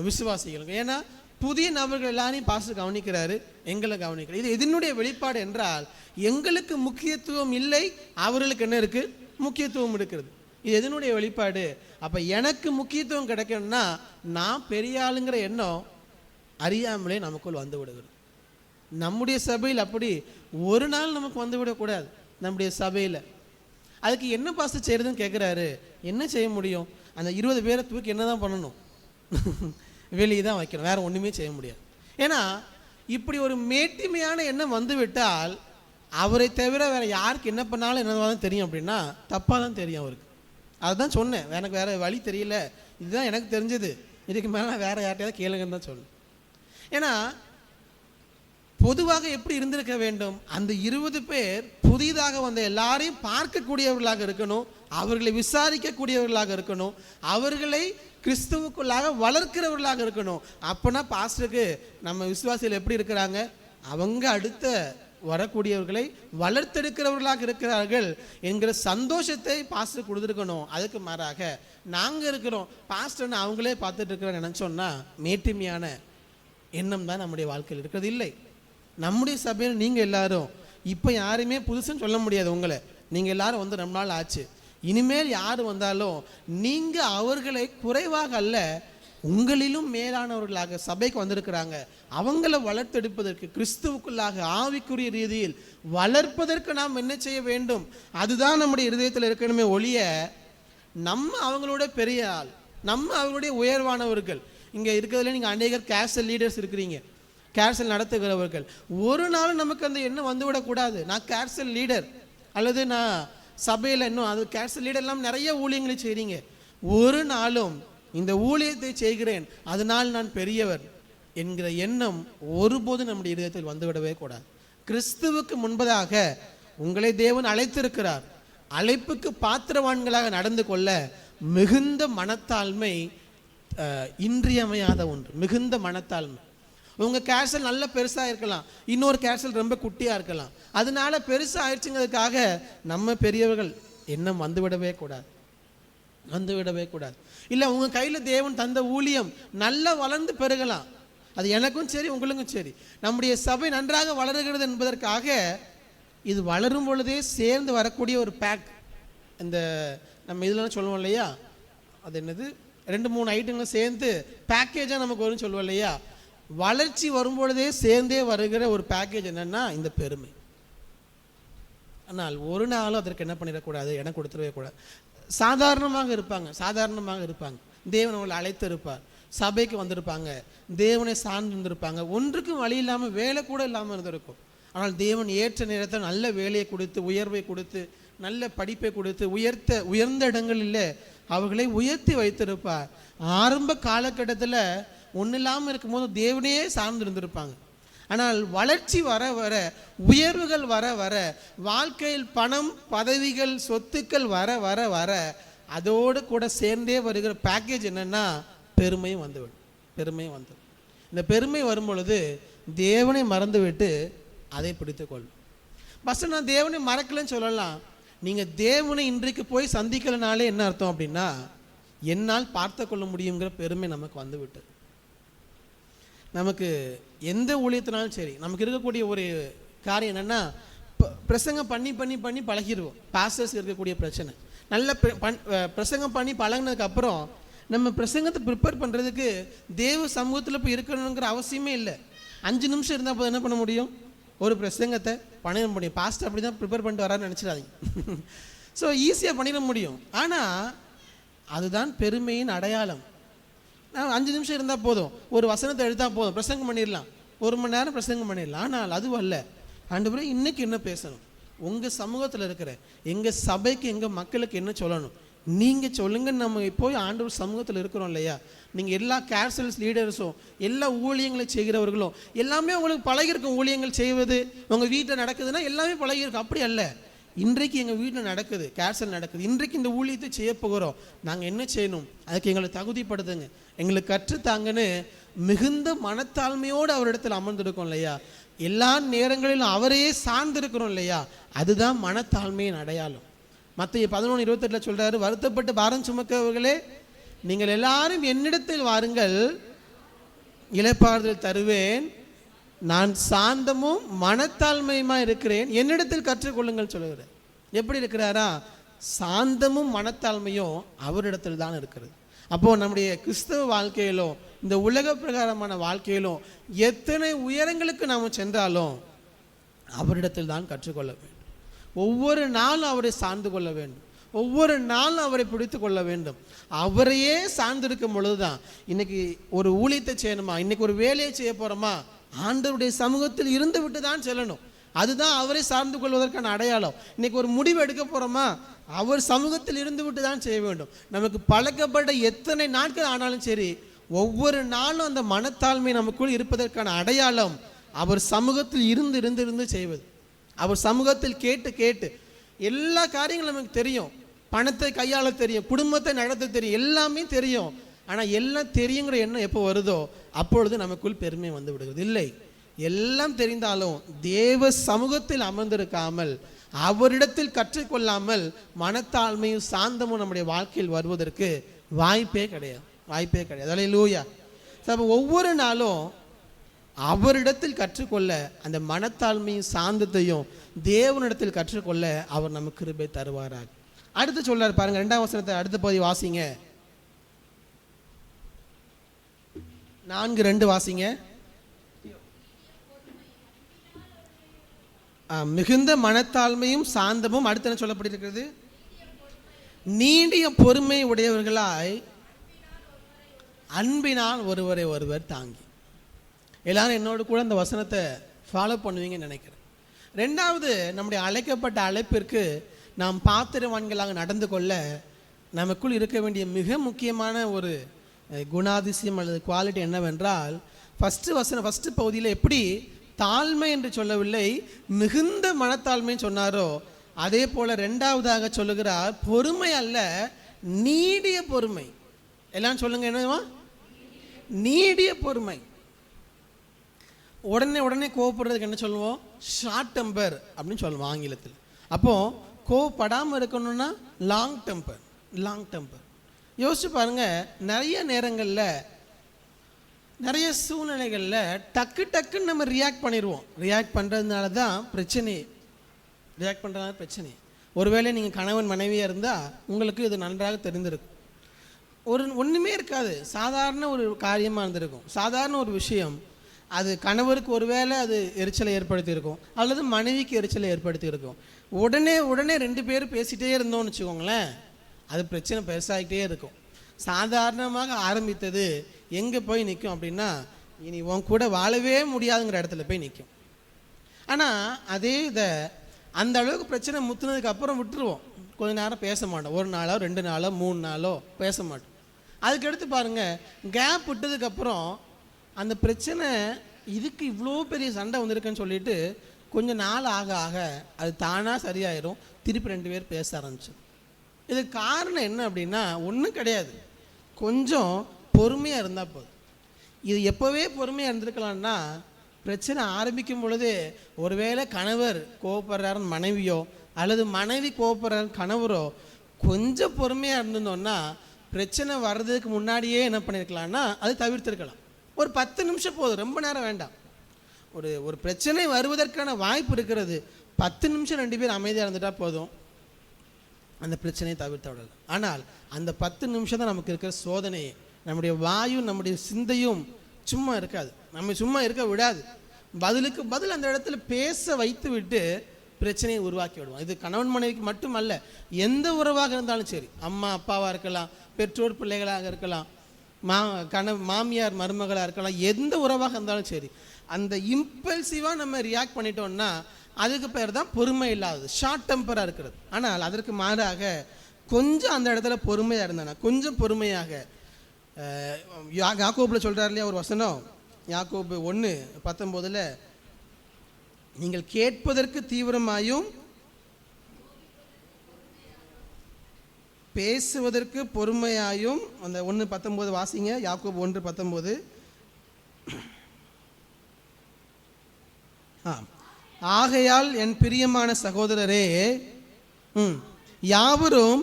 விசுவாசிகளுக்கும். ஏன்னா புதிய நபர்கள் எல்லாரையும் பாஸ்டர் கவனிக்கிறாரு, எங்களை கவனிக்கிறார். இது இதனுடைய வெளிப்பாடு என்றால் எங்களுக்கு முக்கியத்துவம் இல்லை, அவர்களுக்கு என்ன இருக்குது, முக்கியத்துவம் இருக்கிறது. இது எதனுடைய வெளிப்பாடு? அப்போ எனக்கு முக்கியத்துவம் கிடைக்கணும்னா நான் பெரிய ஆளுங்கிற எண்ணம் அறியாமலே நமக்குள் வந்து விடுகிறது. நம்முடைய சபையில் அப்படி ஒரு நாள் நமக்கு வந்து விடக்கூடாது. நம்முடைய சபையில் அதுக்கு என்ன பாஸ்டர் செய்கிறதுன்னு கேட்குறாரு. என்ன செய்ய முடியும்? அந்த 20 பேரை தூக்கி என்ன தான் பண்ணணும், வெளியே தான் வைக்கணும், வேறு ஒன்றுமே செய்ய முடியாது. ஏன்னா இப்படி ஒரு மேட்டிமையான எண்ணம் வந்து விட்டால் அவரை தவிர வேறு யாருக்கு என்ன பண்ணாலும் என்னதான் தெரியும் அப்படின்னா தப்பாக தான் தெரியும் அவருக்கு. அதுதான் சொன்னேன், எனக்கு வேறு வழி தெரியல, இதுதான் எனக்கு தெரிஞ்சது, இதுக்கு மேலே வேறு யார்கிட்டயாவது கேளுங்கன்னு தான் சொன்னேன். ஏன்னா பொதுவாக எப்படி இருந்திருக்க வேண்டும், அந்த 20 பேர் புதிதாக வந்த எல்லாரையும் பார்க்கக்கூடியவர்களாக இருக்கணும், அவர்களை விசாரிக்கக்கூடியவர்களாக இருக்கணும், அவர்களை கிறிஸ்துவுக்குள்ளாக வளர்க்கிறவர்களாக இருக்கணும். அப்போனா பாஸ்டருக்கு நம்ம விசுவாசிகள் எப்படி இருக்கிறாங்க, அவங்க அடுத்த வரக்கூடியவர்களை வளர்த்தெடுக்கிறவர்களாக இருக்கிறார்கள் என்கிற சந்தோஷத்தை பாஸ்டர் கொடுத்துருக்கணும். அதுக்கு மாறாக நாங்கள் இருக்கிறோம் பாஸ்டர்னு அவங்களே பார்த்துட்டு இருக்கிறோன்னு நினச்சோன்னா மேட்டிமையான எண்ணம் தான் நம்முடைய வாழ்க்கையில் இருக்கிறது. இல்லை, நம்முடைய சபையில் நீங்கள் எல்லாரும் இப்போ யாருமே புதுசுன்னு சொல்ல முடியாது. உங்களை நீங்கள் எல்லாரும் வந்து ரொம்ப நாள் ஆச்சு. இனிமேல் யார் வந்தாலும் நீங்கள் அவர்களை குறைவாக அல்ல, உங்களிலும் மேலானவர்களாக சபைக்கு வந்திருக்கிறாங்க. அவங்கள வளர்த்தெடுப்பதற்கு, கிறிஸ்துவுக்குள்ளாக ஆவிக்குரிய ரீதியில் வளர்ப்பதற்கு நாம் என்ன செய்ய வேண்டும், அதுதான் நம்முடைய இருதயத்தில் இருக்கணுமே ஒழிய நம்ம அவங்களோட பெரிய ஆள், நம்ம அவங்களுடைய உயர்வானவர்கள். இங்கே இருக்கிறதுல நீங்கள் அநேகர் கேர்சல் லீடர்ஸ் இருக்கிறீங்க, கேர்சல் நடத்துகிறவர்கள். ஒரு நாளும் நமக்கு அந்த எண்ணம் வந்துவிடக்கூடாது, நான் கேர்சல் லீடர் அல்லது நான் சபையில் இன்னும் அது கேர்சல் லீடர்லாம் நிறைய ஊழியங்களை செய்கிறீங்க. ஒரு நாளும் இந்த ஊழியத்தை செய்கிறேன் அதனால் நான் பெரியவர் என்கிற எண்ணம் ஒருபோதும் நம்முடைய இதயத்தில் வந்துவிடவே கூடாது. கிறிஸ்துவுக்கு முன்பதாக உங்களை தேவன் அழைத்திருக்கிறார். அழைப்புக்கு பாத்திரவான்களாக நடந்து கொள்ள மிகுந்த மனத்தாழ்மை இன்றியமையாத ஒன்று. மிகுந்த மனத்தாழ்மை. உங்கள் கேர்சல் நல்ல பெருசாக இருக்கலாம், இன்னொரு கேர்சல் ரொம்ப குட்டியாக இருக்கலாம். அதனால பெருசாக ஆயிடுச்சுங்கிறதுக்காக நம்ம பெரியவர்கள் எண்ணம் வந்துவிடவே கூடாது. இல்லை, உங்கள் கையில் தேவன் தந்த ஊழியம் நல்லா வளர்ந்து பெருகலாம். அது எனக்கும் சரி உங்களுக்கும் சரி. நம்முடைய சபை நன்றாக வளருகிறது என்பதற்காக இது வளரும் பொழுதே சேர்ந்து வரக்கூடிய ஒரு பேக். இந்த நம்ம இதெல்லாம் சொல்லுவோம் இல்லையா, அது என்னது, 2-3 ஐட்டங்களும் சேர்ந்து பேக்கேஜாக நமக்கு வரும்னு சொல்லுவோம் இல்லையா. வளர்ச்சி வரும்பொழுதே சேர்ந்தே வருகிற ஒரு பேக்கேஜ் என்னென்னா இந்த பெருமை. ஆனால் ஒரு நாளும் அதற்கு என்ன பண்ணிடக்கூடாது, இடம் கொடுத்துடவே கூடாது. சாதாரணமாக இருப்பாங்க. தேவன் அவங்களை அழைத்து இருப்பார், சபைக்கு வந்திருப்பாங்க, தேவனை சார்ந்து இருந்திருப்பாங்க, ஒன்றுக்கும் வழி இல்லாமல் வேலை கூட இல்லாமல் இருந்திருக்கும். ஆனால் தேவன் ஏற்ற நேரத்தில் நல்ல வேலையை கொடுத்து, உயர்வை கொடுத்து, நல்ல படிப்பை கொடுத்து, உயர்ந்த இடங்களில் அவர்களை உயர்த்தி வைத்திருப்பார். ஆரம்ப காலகட்டத்தில் ஒன்றும் இல்லாமல் இருக்கும்போது தேவனையே சார்ந்து இருந்திருப்பாங்க. ஆனால் வளர்ச்சி வர வர, உயர்வுகள் வர வர, வாழ்க்கையில் பணம், பதவிகள், சொத்துக்கள் வர வர வர, அதோடு கூட சேர்ந்தே வருகிற பேக்கேஜ் என்னென்னா பெருமையும் வந்துவிடும். இந்த பெருமை வரும் பொழுது தேவனை மறந்துவிட்டு அதை பிடித்து கொள்ளும். ஃபஸ்ட்டு நான் தேவனை மறக்கலைன்னு சொல்லலாம். நீங்கள் தேவனை இன்றைக்கு போய் சந்திக்கலனாலே என்ன அர்த்தம் அப்படின்னா, என்னால் பார்த்து கொள்ள முடியுங்கிற பெருமை நமக்கு வந்துவிட்டு. நமக்கு எந்த ஊழியத்தினாலும் சரி, நமக்கு இருக்கக்கூடிய ஒரு காரியம் என்னென்னா, பிரசங்கம் பண்ணி பழகிடுவோம். பாஸ்டர்ஸ் இருக்கக்கூடிய பிரச்சனை, நல்ல பிரசங்கம் பண்ணி பழகினதுக்கப்புறம் நம்ம பிரசங்கத்தை ப்ரிப்பேர் பண்ணுறதுக்கு தேவ சமூகத்தில் போய் இருக்கணுங்கிற அவசியமே இல்லை. 5 நிமிஷம் இருந்தால் போது என்ன பண்ண முடியும், ஒரு பிரசங்கத்தை பண்ணிட முடியும். பாஸ்டர் அப்படி தான் ப்ரிப்பேர் பண்ணிட்டு வரான்னு நினச்சிடாதீங்க. ஸோ ஈஸியாக பண்ணிட முடியும். ஆனால் அதுதான் பெருமையின் அடையாளம். 5 நிமிஷம் இருந்தால் போதும், ஒரு வசனத்தை எடுத்தால் போதும், பிரசங்கம் பண்ணிடலாம், 1 மணி நேரம் பிரசங்கம் பண்ணிடலாம். ஆனால் அது அல்ல. ஆண்டவரே இன்னைக்கு என்ன பேசணும், உங்கள் சமூகத்தில் இருக்கிற எங்கள் சபைக்கு, எங்கள் மக்களுக்கு என்ன சொல்லணும், நீங்கள் சொல்லுங்கன்னு நம்ம போய் ஆண்டவர் சமூகத்தில் இருக்கிறோம் இல்லையா. நீங்கள் எல்லா கேர்சல்ஸ் லீடர்ஸும், எல்லா ஊழியங்களை செய்கிறவர்களும் எல்லாமே உங்களுக்கு பழகிருக்கும். ஊழியங்கள் செய்வது உங்கள் வீட்டில் நடக்குதுன்னா எல்லாமே பழகிருக்கும். அப்படி அல்ல, இன்றைக்கு எங்கள் வீட்டில் நடக்குது, கேர்சல் நடக்குது, இன்றைக்கு இந்த ஊழியத்தை செய்ய போகிறோம், நாங்கள் என்ன செய்யணும், அதுக்கு எங்களை தகுதிப்படுத்துங்க, எங்களுக்கு கற்றுத்தாங்கன்னு மிகுந்த மனத்தாழ்மையோடு அவரிடத்தில் அமர்ந்திருக்கோம் இல்லையா. எல்லா நேரங்களிலும் அவரையே சார்ந்திருக்கிறோம் இல்லையா. அதுதான் மனத்தாழ்மையின் அடையாளம். மத்திய 11:28 சொல்றாரு, வருத்தப்பட்டு பாரம் சுமக்கவர்களே நீங்கள் எல்லாரும் என்னிடத்தில் வாருங்கள், இளைப்பாறுதல் தருவேன், நான் சாந்தமும் மனத்தாழ்மையுமா இருக்கிறேன், என்னிடத்தில் கற்றுக்கொள்ளுங்கள் சொல்லுகிறார். எப்படி இருக்கிறாரா, சாந்தமும் மனத்தாழ்மையும் அவரிடத்தில் தான் இருக்கிறது. அப்போது நம்முடைய கிறிஸ்தவ வாழ்க்கையிலும் இந்த உலக பிரகாரமான வாழ்க்கையிலும் எத்தனை உயரங்களுக்கு நாம் சென்றாலும் அவரிடத்தில் தான் கற்றுக்கொள்ள வேண்டும். ஒவ்வொரு நாளும் அவரை சார்ந்து கொள்ள வேண்டும், ஒவ்வொரு நாளும் அவரை பிடித்து கொள்ள வேண்டும். அவரையே சார்ந்திருக்கும் பொழுதுதான், இன்னைக்கு ஒரு ஊழியத்தை செய்யணுமா, இன்னைக்கு ஒரு வேலையை செய்ய போகிறோமா, ஆண்டவருடைய சமூகத்தில் இருந்து விட்டு தான் செல்லணும். அதுதான் அவரை சார்ந்து கொள்வதற்கான அடையாளம். இன்னைக்கு ஒரு முடிவு எடுக்க போகிறோமா, அவர் சமூகத்தில் இருந்து விட்டு தான் செய்ய வேண்டும். நமக்கு பழக்கப்பட்ட எத்தனை நாட்கள் ஆனாலும் சரி, ஒவ்வொரு நாளும் அந்த மனத்தாழ்மை நமக்குள் இருப்பதற்கான அடையாளம் அவர் சமூகத்தில் இருந்து செய்வது. அவர் சமூகத்தில் கேட்டு எல்லா காரியங்களும் நமக்கு தெரியும். பணத்தை கையாள தெரியும், குடும்பத்தை நடத்த தெரியும், எல்லாமே தெரியும். ஆனால் எல்லாம் தெரியுங்கிற எண்ணம் எப்போ வருதோ அப்பொழுது நமக்குள் பெருமை வந்து விடுகிறது. இல்லை, எல்லாம் தெரிந்தாலும் தேவ சமூகத்தில் அமர்ந்திருக்காமல், அவரிடத்தில் கற்றுக்கொள்ளாமல் மனத்தாழ்மையும் சாந்தமும் நம்முடைய வாழ்க்கையில் வருவதற்கு வாய்ப்பே கிடையாது. அல்லேலூயா. அப்போ ஒவ்வொரு நாளும் அவரிடத்தில் கற்றுக்கொள்ள, அந்த மனத்தாழ்மையும் சாந்தத்தையும் தேவனிடத்தில் கற்றுக்கொள்ள அவர் நமக்கு கிருபை தருவாராக. அடுத்து சொல்றாரு பாருங்க, 2ஆம் வசனத்தை அடுத்த பகுதி வாசிங்க, 4:2 வாசிங்க. மிகுந்த மனத்தாழ்மையும் சாந்தமும், அடுத்து என்ன சொல்லப்பட்டிருக்கிறது, நீடிய பொறுமை உடையவர்களாய் அன்பினால் ஒருவரை ஒருவர் தாங்கி. எல்லாரும் என்னோடு கூட அந்த வசனத்தை ஃபாலோ பண்ணுவீங்கன்னு நினைக்கிறேன். 2வது, நம்முடைய அழைக்கப்பட்ட அழைப்பிற்கு நாம் பாத்திரவான்களாக நடந்து கொள்ள நமக்குள் இருக்க வேண்டிய மிக முக்கியமான ஒரு குணாதிசயம் அல்லது குவாலிட்டி என்னவென்றால், ஃபஸ்ட்டு பகுதியில் எப்படி தாழ்மை என்று சொல்லவில்லை, மிகுந்த மனத்தாழ்மைன்னு சொன்னாரோ, அதே போல் 2வதாக சொல்லுகிறார் பொறுமை அல்ல, நீடிய பொறுமை. எல்லாம் சொல்லுங்க, என்னவா, நீடிய பொறுமை. உடனே கோவப்படுறதுக்கு என்ன சொல்லுவோம்? ஷார்ட் டெம்பர் அப்படின்னு சொல்லுவோம் ஆங்கிலத்தில். அப்போது கோவப்படாமல் இருக்கணும்னா லாங் டெம்பர். யோசிச்சு பாருங்கள், நிறைய நேரங்களில் நிறைய சூழ்நிலைகளில் டக்குன்னு நம்ம ரியாக்ட் பண்ணிடுவோம். ரியாக்ட் பண்ணுறதுனால தான் பிரச்சனை. ஒருவேளை நீங்கள் கணவன் மனைவியாக இருந்தால் உங்களுக்கு இது நன்றாக தெரிந்திருக்கும். ஒன்றுமே இருக்காது, சாதாரண ஒரு காரியமாக இருந்திருக்கும், சாதாரண ஒரு விஷயம். அது கணவருக்கு ஒருவேளை அது எரிச்சலை ஏற்படுத்தியிருக்கும், அல்லது மனைவிக்கு எரிச்சலை ஏற்படுத்தியிருக்கும். உடனே 2 பேரும் பேசிகிட்டே இருந்தோம்னு வச்சுக்கோங்களேன், அது பிரச்சனை பெருசாகிட்டே இருக்கும். சாதாரணமாக ஆரம்பித்தது எங்கே போய் நிற்கும் அப்படின்னா, இனி உன் கூட வாழவே முடியாதுங்கிற இடத்துல போய் நிற்கும். ஆனால் அதே இதை அந்த அளவுக்கு பிரச்சனை முத்துனதுக்கு அப்புறம் விட்டுருவோம். கொஞ்ச நேரம் பேச மாட்டோம், 1 நாளோ 2 நாளோ 3 நாளோ பேச மாட்டோம். அதுக்கடுத்து பாருங்கள், கேப் விட்டதுக்கப்புறம் அந்த பிரச்சனை இதுக்கு இவ்வளோ பெரிய சண்டை வந்திருக்குன்னு சொல்லிட்டு கொஞ்சம் நாள் ஆக அது தானாக சரியாயிடும். திருப்பி 2 பேர் பேச ஆரம்பிச்சு. இதுக்கு காரணம் என்ன அப்படின்னா ஒன்றும் கிடையாது, கொஞ்சம் பொறுமையாக இருந்தால் போதும். இது எப்போவே பொறுமையாக இருந்திருக்கலாம்னா, பிரச்சனை ஆரம்பிக்கும் பொழுது ஒருவேளை கணவர் கோவப்படுறாருன்னு மனைவியோ, அல்லது மனைவி கோவப்படுறாருன்னு கணவரோ கொஞ்சம் பொறுமையாக இருந்திருந்தோன்னா பிரச்சனை வர்றதுக்கு முன்னாடியே என்ன பண்ணியிருக்கலாம்னா அது தவிர்த்திருக்கலாம். ஒரு 10 நிமிஷம் போதும், ரொம்ப நேரம் வேண்டாம். ஒரு பிரச்சனை வருவதற்கான வாய்ப்பு இருக்கிறது. 10 நிமிஷம் 2 பேர் அமைதியாக இருந்துட்டால் போதும், அந்த பிரச்சனையை தவிர்த்து விடலாம். ஆனால் அந்த 10 நிமிஷம் தான் நமக்கு இருக்கிற சோதனையே. நம்முடைய வாயும் நம்முடைய சிந்தையும் சும்மா இருக்காது, நம்ம சும்மா இருக்க விடாது. பதிலுக்கு பதில் அந்த இடத்துல பேச வைத்து விட்டு பிரச்சனையை உருவாக்கி விடுவோம். இது கணவன் மனைவிக்கு மட்டுமல்ல, எந்த உறவாக இருந்தாலும் சரி, அம்மா அப்பாவாக இருக்கலாம், பெற்றோர் பிள்ளைகளாக இருக்கலாம், மாமியார் மருமகளாக இருக்கலாம், எந்த உறவாக இருந்தாலும் சரி, அந்த இம்பல்சிவாக நம்ம ரியாக்ட் பண்ணிட்டோம்னா அதுக்கு பேர் தான் பொறுமை இல்லாதது, ஷார்ட் டெம்பராக இருக்கிறது. ஆனால் அதற்கு மாறாக கொஞ்சம் அந்த இடத்துல பொறுமையாக இருந்தானா, கொஞ்சம் பொறுமையாக, யாக்கோபில் சொல்கிறார் இல்லையா ஒரு வசனம், யாக்கோபு 1:19, நீங்கள் கேட்பதற்கு தீவிரமாயும் பேசுவதற்கு பொறுமையாயும். அந்த 1:19 வாசிங்க, யாக்கோபு 1:19. ஆகையால் என் பிரியமான சகோதரரே, யாவரும்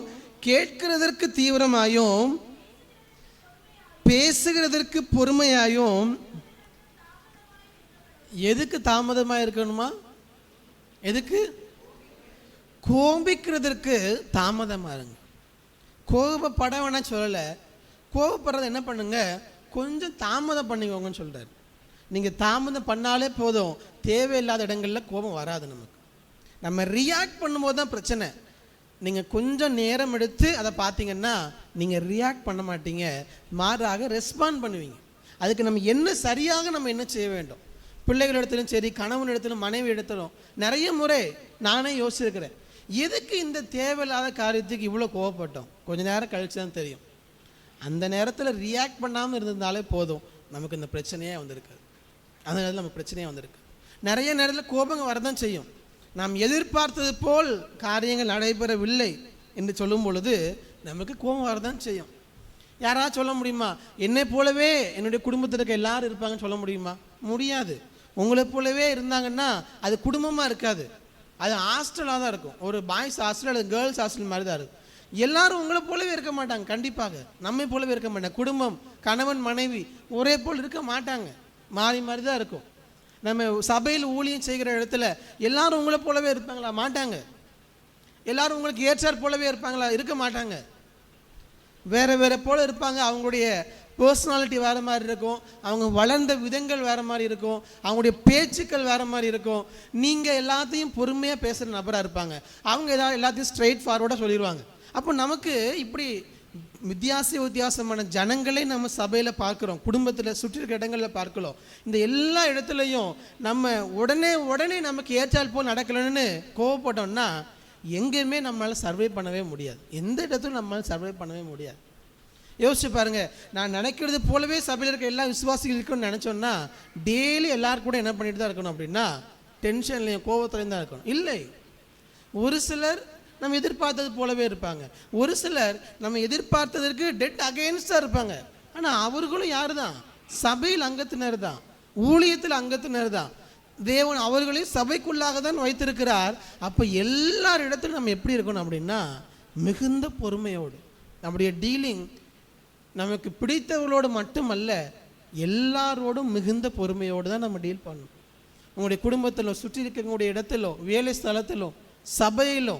கேட்கிறதற்கு தீவிரமாயும் பேசுகிறதற்கு பொறுமையாயும். எதுக்கு தாமதமாக இருக்கணுமா? எதுக்கு? கோபிக்கிறதற்கு தாமதமாக இருங்க. கோபப்பட வேணா சொல்லலை, கோபப்படுறது என்ன பண்ணுங்க, கொஞ்சம் தாமதம் பண்ணிக்கோங்கன்னு சொல்கிறார். நீங்கள் தாமதம் பண்ணாலே போதும், தேவையில்லாத இடங்களில் கோபம் வராது. நம்ம ரியாக்ட் பண்ணும்போது தான் பிரச்சனை. நீங்கள் கொஞ்சம் நேரம் எடுத்து அதை பார்த்தீங்கன்னா நீங்கள் ரியாக்ட் பண்ண மாட்டீங்க, மாறாக ரெஸ்பாண்ட் பண்ணுவீங்க. அதுக்கு நம்ம என்ன செய்ய வேண்டும்? பிள்ளைகள் இடத்துலையும் சரி, கணவன் இடத்துலையும் மனைவி இடத்துலும் நிறைய முறை நானே யோசிச்சிருக்கிறேன், எதுக்கு இந்த தேவையில்லாத காரியத்துக்கு இவ்வளோ கோவப்பட்டோம்? கொஞ்சம் நேரம் கழிச்சு தான் தெரியும். அந்த நேரத்தில் ரியாக்ட் பண்ணாமல் இருந்திருந்தாலே போதும், நமக்கு இந்த பிரச்சனையே வந்திருக்காது. அந்த நேரத்தில் நமக்கு பிரச்சனையே வந்திருக்கு. நிறைய நேரத்தில் கோபங்கள் வரதான் செய்யும். நாம் எதிர்பார்த்தது போல் காரியங்கள் நடைபெறவில்லை என்று சொல்லும் பொழுது நமக்கு கோபம் வரதான் செய்யும். யாராவது சொல்ல முடியுமா, என்னை போலவே என்னுடைய குடும்பத்தில் இருக்க எல்லாரும் இருப்பாங்கன்னு சொல்ல முடியுமா? முடியாது. உங்களை போலவே இருந்தாங்கன்னா அது குடும்பமாக இருக்காது, அது ஹாஸ்டலாக தான் இருக்கும். ஒரு பாய்ஸ் ஹாஸ்டல் அல்லது கேர்ள்ஸ் ஹாஸ்டல் மாதிரி தான் இருக்கும். எல்லாரும் உங்களை போலவே இருக்க மாட்டாங்க, கண்டிப்பாக நம்மை போலவே இருக்க மாட்டாங்க. குடும்பம், கணவன் மனைவி ஒரே போல் இருக்க மாட்டாங்க, மாறி மாறி தான் இருக்கும். நம்ம சபையில் ஊழியம் செய்கிற இடத்துல எல்லாரும் உங்களை போலவே இருப்பாங்களா? மாட்டாங்க. எல்லாரும் உங்களுக்கு ஏற்றார் போலவே இருப்பாங்களா? இருக்க மாட்டாங்க. வேறு வேறு போல் இருப்பாங்க. அவங்களுடைய பர்சனாலிட்டி வேறு மாதிரி இருக்கும், அவங்க வளர்ந்த விதங்கள் வேறு மாதிரி இருக்கும், அவங்களுடைய பேச்சுக்கள் வேறு மாதிரி இருக்கும். நீங்கள் எல்லாத்தையும் பொறுமையாக பேசுகிற நபராக இருப்பாங்க, அவங்க எல்லாத்தையும் ஸ்ட்ரெயிட் ஃபார்வர்டாக சொல்லிடுவாங்க. அப்போ நமக்கு இப்படி வித்தியாசமான ஜனங்களே நம்ம சபையில் பார்க்குறோம், குடும்பத்தில் சுற்றி இருக்க இடங்களில் பார்க்கலாம். இந்த எல்லா இடத்துலையும் நம்ம உடனே நமக்கு ஏற்றால் போல் நடக்கலன்னு கோவப்பட்டோம்னா எங்கேயுமே நம்மளால் சர்வை பண்ணவே முடியாது, எந்த இடத்துலையும் நம்மளால் சர்வை பண்ணவே முடியாது. யோசிச்சு பாருங்கள், நான் நினைக்கிறது போலவே சபையில் இருக்க எல்லா விசுவாசிகள் இருக்குன்னு நினச்சோன்னா டெய்லி எல்லாரும் கூட என்ன பண்ணிட்டு தான் இருக்கணும் அப்படின்னா டென்ஷன்லையும் கோவத்துலையும் தான் இருக்கணும். இல்லை, ஒரு சிலர் நம்ம எதிர்பார்த்தது போலவே இருப்பாங்க, ஒரு சிலர் நம்ம எதிர்பார்த்ததற்கு டெட் அகெயின்ஸ்டாக இருப்பாங்க. ஆனால் அவர்களும் யார் தான்? சபையில் அங்கத்தினர் தான். ஊழியத்தில் அங்கத்தினர் தான். தேவன் அவர்களை சபைக்குள்ளாக தான் வைத்திருக்கிறார். அப்போ எல்லாரிடத்திலும் நம்ம எப்படி இருக்கணும் அப்படின்னா மிகுந்த பொறுமையோடு, நம்முடைய டீலிங் நமக்கு பிடித்தவர்களோடு மட்டுமல்ல, எல்லாரோடும் மிகுந்த பொறுமையோடு தான் நம்ம டீல் பண்ணணும். உங்களுடைய குடும்பத்திலோ, சுற்றி இருக்கக்கூடிய இடத்திலோ, வேலை ஸ்தலத்திலோ, சபையிலோ,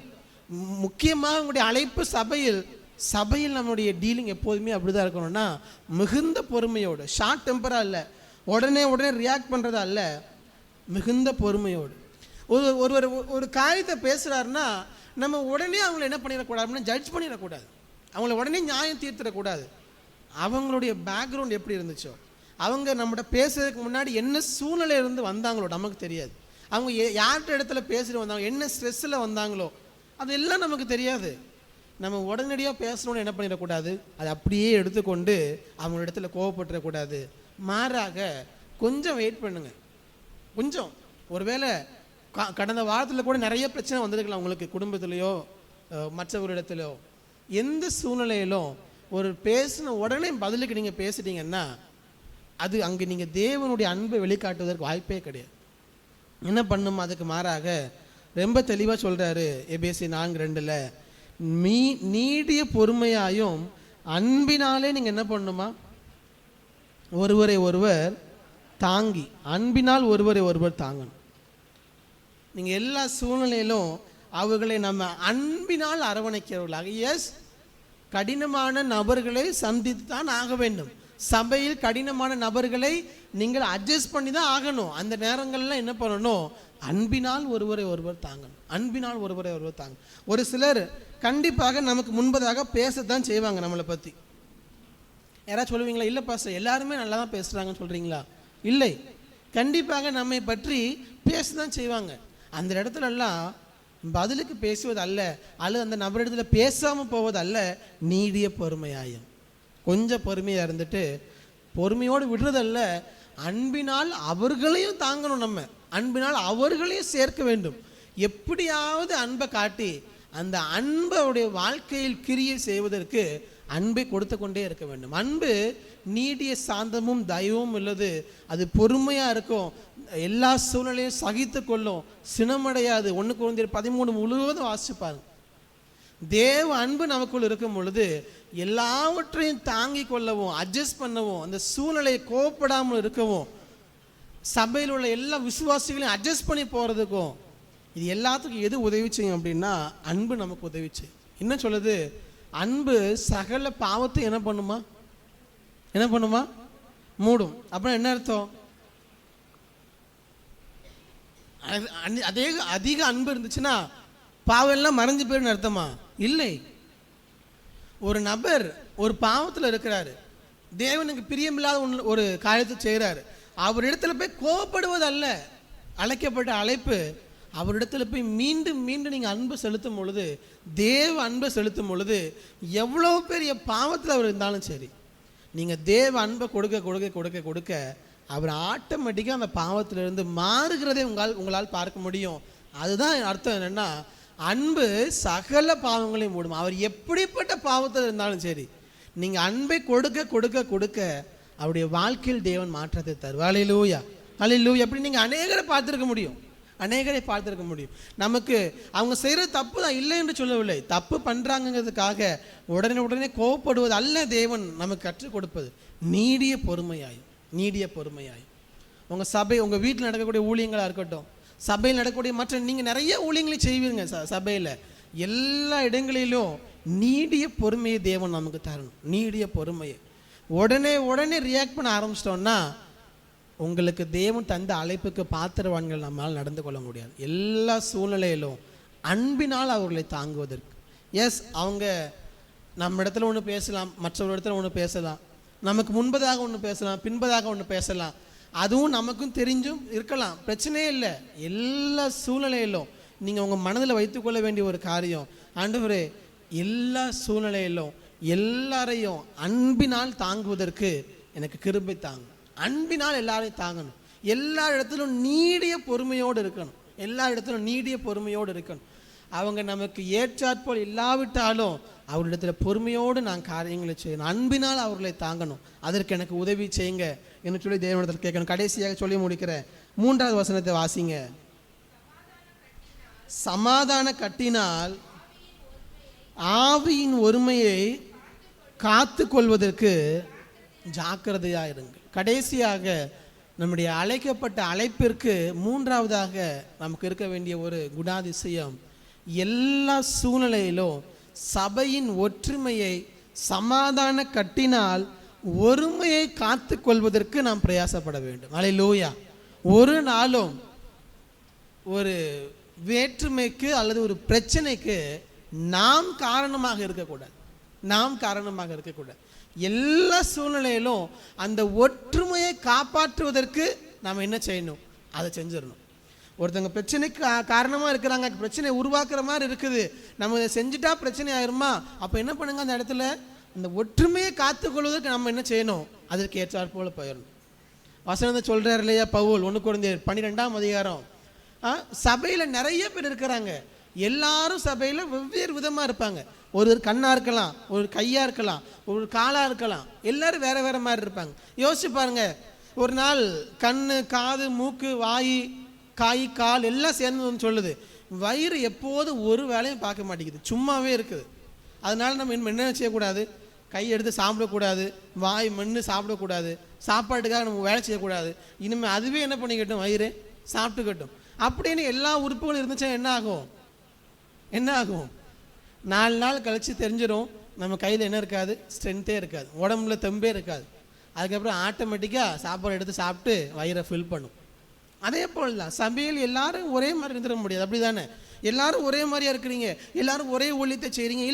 முக்கியமாக உங்களுடைய அழைப்பு சபையில் நம்மளுடைய டீலிங் எப்போதுமே அப்படி தான் இருக்கணும்னா மிகுந்த பொறுமையோடு, ஷார்ட் டெம்பராக இல்லை, உடனே ரியாக்ட் பண்ணுறதா இல்லை, மிகுந்த பொறுமையோடு. ஒருவர் ஒரு காரியத்தை பேசுகிறாருன்னா நம்ம உடனே அவங்கள என்ன பண்ணிடக்கூடாதுன்னா ஜட்ஜ் பண்ணிடக்கூடாது, அவங்கள உடனே நியாயம் தீர்த்திடக்கூடாது. அவங்களுடைய பேக்ரவுண்ட் எப்படி இருந்துச்சோ, அவங்க நம்மகிட்ட பேசுறதுக்கு முன்னாடி என்ன சூழ்நிலையிலிருந்து வந்தாங்களோ நமக்கு தெரியாது, அவங்க யார்கிட்ட இடத்துல பேசிட்டு வந்தாங்க, என்ன ஸ்ட்ரெஸ்ஸில் வந்தாங்களோ அதெல்லாம் நமக்கு தெரியாது. நம்ம உடனடியாக பேசணும்னு என்ன பண்ணிடக்கூடாது, அதை அப்படியே எடுத்துக்கொண்டு அவங்க இடத்துல கோவப்பட்டுறக்கூடாது. மாறாக கொஞ்சம் வெயிட் பண்ணுங்க. கொஞ்சம் ஒருவேளை கடந்த வாரத்தில் கூட நிறைய பிரச்சனை வந்திருக்கலாம் உங்களுக்கு, குடும்பத்திலையோ மற்றவரிடத்திலோ. எந்த சூழ்நிலையிலும் ஒரு பேசின உடனே பதிலுக்கு நீங்கள் பேசிட்டீங்கன்னா அது அங்கே நீங்கள் தேவனுடைய அன்பை வெளிக்காட்டுவதற்கு வாய்ப்பே கிடையாது. என்ன பண்ணுமா, அதுக்கு மாறாக ரொம்ப தெளிவாக சொல்கிறாரு எபேசி 4:2, நீடிய பொறுமையாயும் அன்பினாலே நீங்கள் என்ன பண்ணணுமா, ஒருவரை ஒருவர் தாங்கி, அன்பினால் ஒருவரை ஒருவர் தாங்கணும். நீங்கள் எல்லா சூழ்நிலையிலும் அவர்களை நம்ம அன்பினால் அரவணைக்கிறவர்களாக. எஸ், கடினமான நபர்களை சந்தித்து தான் ஆக வேண்டும். சபையில் கடினமான நபர்களை நீங்கள் அட்ஜஸ்ட் பண்ணி தான் ஆகணும். அந்த நேரங்கள்லாம் என்ன பண்ணணும், அன்பினால் ஒருவரை ஒருவர் தாங்கணும், அன்பினால் ஒருவரை ஒருவர் தாங்க. ஒரு சிலர் கண்டிப்பாக நமக்கு முன்பதாக பேசத்தான் செய்வாங்க நம்மளை பற்றி. யாராவது சொல்லுவீங்களா, இல்லை பாஸ்டர் எல்லாருமே நல்லா தான் பேசுகிறாங்கன்னு சொல்கிறீங்களா? இல்லை, கண்டிப்பாக நம்மை பற்றி பேச தான் செய்வாங்க. அந்த இடத்துலலாம் பதிலுக்கு பேசுவது அல்ல, அல்லது அந்த நபரிடத்துல பேசாமல் போவது அல்ல, நீடிய பொறுமையாயும் கொஞ்சம் பொறுமையாக இருந்துட்டு பொறுமையோடு விடுறதல்ல, அன்பினால் அவர்களையும் தாங்கணும். நம்ம அன்பினால் அவர்களையும் சேர்க்க வேண்டும். எப்படியாவது அன்பை காட்டி அந்த அன்புடைய வாழ்க்கையில் கிரியை செய்வதற்கு அன்பை கொடுத்து கொண்டே இருக்க வேண்டும். அன்பு நீடிய சாந்தமும் தயவும் உள்ளது, அது பொறுமையாக இருக்கும், எல்லா சூழ்நிலையும் சகித்து கொள்ளும், சினமடையாது. 1 கொரிந்தியர் 13 முழுவதும் வாசிப்பாங்க. தேவ அன்பு நமக்குள் இருக்கும் பொழுது எல்லாவற்றையும் தாங்கி கொள்ளவும், அட்ஜஸ்ட் பண்ணவும், அந்த சூழ்நிலையை கோவப்படாமல் இருக்கவும், சபையில் உள்ள எல்லா விசுவாசிகளையும் அட்ஜஸ்ட் பண்ணி போகிறதுக்கும், இது எல்லாத்துக்கும் எது உதவி செய்யும் அப்படின்னா அன்பு நமக்கு உதவி செய்யும். என்ன சொல்லுது, அன்பு சகல பாவத்தை என்ன பண்ணுமா மூடும். அப்புறம் என்ன அர்த்தம், அதே அதிக அன்பு இருந்துச்சுன்னா பாவம் எல்லாம் மறைஞ்சு போயிடுன்னு அர்த்தமா? இல்லை. ஒரு நபர் ஒரு பாவத்தில் இருக்கிறாரு, தேவனுக்கு பிரியமில்லாத ஒரு காரியத்தை செய்கிறாரு, அவரிடத்துல போய் கோபப்படுவது அல்ல அழைக்கப்பட்ட அழைப்பு. அவரிடத்துல போய் மீண்டும் மீண்டும் நீங்கள் அன்பு செலுத்தும் பொழுது, தேவ அன்பை செலுத்தும் பொழுது, எவ்வளோ பெரிய பாவத்தில் அவர் இருந்தாலும் சரி, நீங்கள் தேவ அன்பை கொடுக்க கொடுக்க கொடுக்க கொடுக்க அவர் ஆட்டோமேட்டிக்காக அந்த பாவத்திலிருந்து மாறுகிறதே உங்களால் பார்க்க முடியும். அதுதான் அர்த்தம். என்னென்னா அன்பு சகல பாவங்களையும் மூடும். அவர் எப்படிப்பட்ட பாவத்தில் இருந்தாலும் சரி, நீங்கள் அன்பை கொடுக்க கொடுக்க கொடுக்க அவருடைய வாழ்க்கையில் தேவன் மாற்றத்தை தருவார். ஹல்லேலூயா, ஹல்லேலூயா. எப்படி நீங்கள் அநேகரை பார்த்துருக்க முடியும். நமக்கு அவங்க செய்கிற தப்பு தான் இல்லை என்று சொல்லவில்லை, தப்பு பண்ணுறாங்கிறதுக்காக உடனே கோவப்படுவது அல்ல தேவன் நமக்கு கற்றுக் கொடுப்பது. நீடிய பொறுமையாயும் உங்கள் சபை, உங்கள் வீட்டில் நடக்கக்கூடிய ஊழியங்களாக இருக்கட்டும், சபையில் நடக்கக்கூடிய மற்ற நீங்கள் நிறைய ஊழியங்களை செய்வீங்க. சபையில் எல்லா இடங்களிலும் நீடிய பொறுமையை தேவன் நமக்கு தரணும். நீடிய பொறுமையை உடனே ரியாக்ட் பண்ண ஆரம்பிச்சிட்டோம்னா உங்களுக்கு தேவன் தந்த அழைப்புக்கு பாத்திரவான்கள் நம்மால் நடந்து கொள்ள முடியாது. எல்லா சூழ்நிலையிலும் அன்பினால் அவர்களை தாங்குவதற்கு. எஸ், அவங்க நம்ம இடத்துல ஒன்று பேசலாம், மற்றொரு இடத்துல ஒன்று பேசலாம், நமக்கு முன்பதாக ஒன்று பேசலாம், பின்பதாக ஒன்று பேசலாம், அதுவும் நமக்கும் தெரிஞ்சும் இருக்கலாம், பிரச்சனையே இல்லை. எல்லா சூழ்நிலையிலும் நீங்கள் உங்கள் மனதில் வைத்துக்கொள்ள வேண்டிய ஒரு காரியம், ஆண்டவரே எல்லா சூழ்நிலையிலும் எல்லாரையும் அன்பினால் தாங்குவதற்கு எனக்கு கிருபை தாங்க. அன்பினால் எல்லாரையும் தாங்கணும். எல்லா இடத்திலும் நீடிய பொறுமையோடு இருக்கணும். அவங்க நமக்கு ஏற்றாற்போல் இல்லாவிட்டாலும் அவரிடத்துல பொறுமையோடு நான் காரியங்களை செய்யணும். அன்பினால் அவர்களை தாங்கணும். அதற்கு எனக்கு உதவி செய்யுங்க. என்று சொல்லி தேவனிடத்தில் கேட்கணும். கடைசியாக சொல்லி முடிக்கிறேன். 3வது வசனத்தை வாசிங்க. சமாதான கட்டினால் ஆவியின் ஒருமையை காத்து கொள்வதற்கு ஜாக்கிரதையாயிருங்கள். கடைசியாக நம்முடைய அழைக்கப்பட்ட அழைப்பிற்கு 3வதாக நமக்கு இருக்க வேண்டிய ஒரு குணாதிசயம், எல்லா சூழ்நிலையிலும் சபையின் ஒற்றுமையை சமாதான கட்டினால் ஒருமையை காத்து கொள்வதற்கு நாம் பிரயாசப்பட வேண்டும். அல்லேலூயா. ஒரு நாளும் ஒரு வேற்றுமைக்கு அல்லது ஒரு பிரச்சனைக்கு நாம் காரணமாக இருக்கக்கூடாது. எல்லா சூழ்நிலையிலும் அந்த ஒற்றுமையை காப்பாற்றுவதற்கு நாம் என்ன செய்யணும்? அதை செஞ்சிடணும். ஒருத்தங்க பிரச்சனைக்கு காரணமாக இருக்கிறாங்க, பிரச்சனை உருவாக்குற மாதிரி இருக்குது, நம்ம இதை செஞ்சுட்டா பிரச்சனை ஆயிருமா? அப்போ என்ன பண்ணுங்க, அந்த இடத்துல அந்த ஒற்றுமையை காத்துக்கொள்வதற்கு நம்ம என்ன செய்யணும்? அதற்கு ஏற்றாற் போல போயிடணும். வசனத்தை சொல்கிறார் இல்லையா பவுல், 1 கொரிந்தியர் 12ஆம் அதிகாரம். சபையில் நிறைய பேர் இருக்கிறாங்க, எல்லாரும் சபையில் வெவ்வேறு விதமாக இருப்பாங்க. ஒரு கண்ணாக இருக்கலாம், ஒரு கையாக இருக்கலாம், ஒரு காலாக இருக்கலாம், எல்லாரும் வேறு வேறு மாதிரி இருப்பாங்க. யோசிச்சு பாருங்க, ஒரு நாள் கண், காது, மூக்கு, வாய், காய், கால் எல்லாம் சேர்ந்து சொல்லுது. வயிறு எப்போது ஒரு வேலையும் பார்க்க மாட்டேங்குது, சும்மாவே இருக்குது. அதனால நம்ம என்ன செய்யக்கூடாது? கை எடுத்து சாப்பிடக்கூடாது, வாய் மண்ணு சாப்பிடக்கூடாது, சாப்பாட்டுக்காக நம்ம வேலை செய்யக்கூடாது. இனிமேல் அதுவே என்ன பண்ணிக்கட்டும், வயிறு சாப்பிட்டுக்கட்டும் அப்படின்னு எல்லா உறுப்புகளும் இருந்துச்சா என்ன ஆகும்? 4 நாள் கழித்து தெரிஞ்சிடும், நம்ம கையில் என்ன இருக்காது? ஸ்ட்ரென்த்தே இருக்காது, உடம்புல தெம்பே இருக்காது. அதுக்கப்புறம் ஆட்டோமேட்டிக்காக சாப்பாடு எடுத்து சாப்பிட்டு வயிறை ஃபில் பண்ணும். அதே போல் தான் சபையில் எல்லாரும் ஒரே மாதிரி இருந்துட முடியாது. அப்படி தானே? எல்லாரும் ஒரே மாதிரியா இருக்கிறீங்க, எல்லாரும் ஒரே ஊழியத்தை செய்கிறீங்க?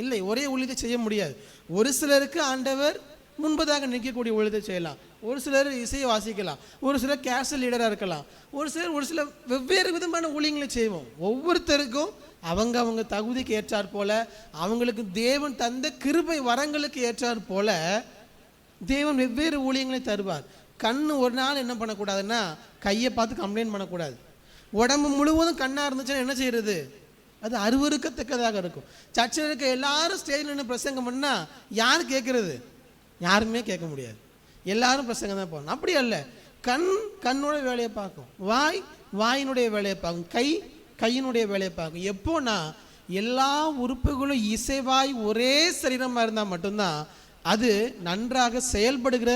இல்லை, ஒரே ஊழியத்தை செய்ய முடியாது. ஒரு சிலருக்கு ஆண்டவர் முன்பதாக நிற்கக்கூடிய ஊழியத்தை செய்யலாம், ஒரு சிலர் இசையை வாசிக்கலாம், ஒரு சிலர் கேசல் லீடராக இருக்கலாம், ஒரு சில வெவ்வேறு விதமான ஊழியங்களை செய்வோம். ஒவ்வொருத்தருக்கும் அவங்க தகுதிக்கு ஏற்றாற் போல, அவங்களுக்கு தேவன் தந்த கிருபை வரங்களுக்கு ஏற்றாற் போல தேவன் வெவ்வேறு ஊழியங்களை தருவார். கண்ணு ஒரு நாள் என்ன பண்ணக்கூடாதுன்னா கையை பார்த்து கம்ப்ளைண்ட் பண்ணக்கூடாது. உடம்பு முழுவதும் கண்ணாக இருந்துச்சுன்னா என்ன செய்யறது? அது அருவருக்கத்தக்கதாக இருக்கும். சர்ச்சில் இருக்க எல்லாரும் ஸ்டேஜில் நின்று பிரசங்கம் பண்ணால் யார் கேட்குறது? யாருமே கேட்க முடியாது, எல்லாரும் பிரசங்கம் தான் போகணும். அப்படி அல்ல, கண்ணோட வேலையை பார்க்கும், வாயினுடைய வேலையை பார்க்கும், கையினுடைய வேலையை பார்க்கும். எப்போனா எல்லா உறுப்புகளும் இசைவாய் ஒரே சரீரமாக இருந்தால் மட்டும்தான் அது நன்றாக செயல்படுகிற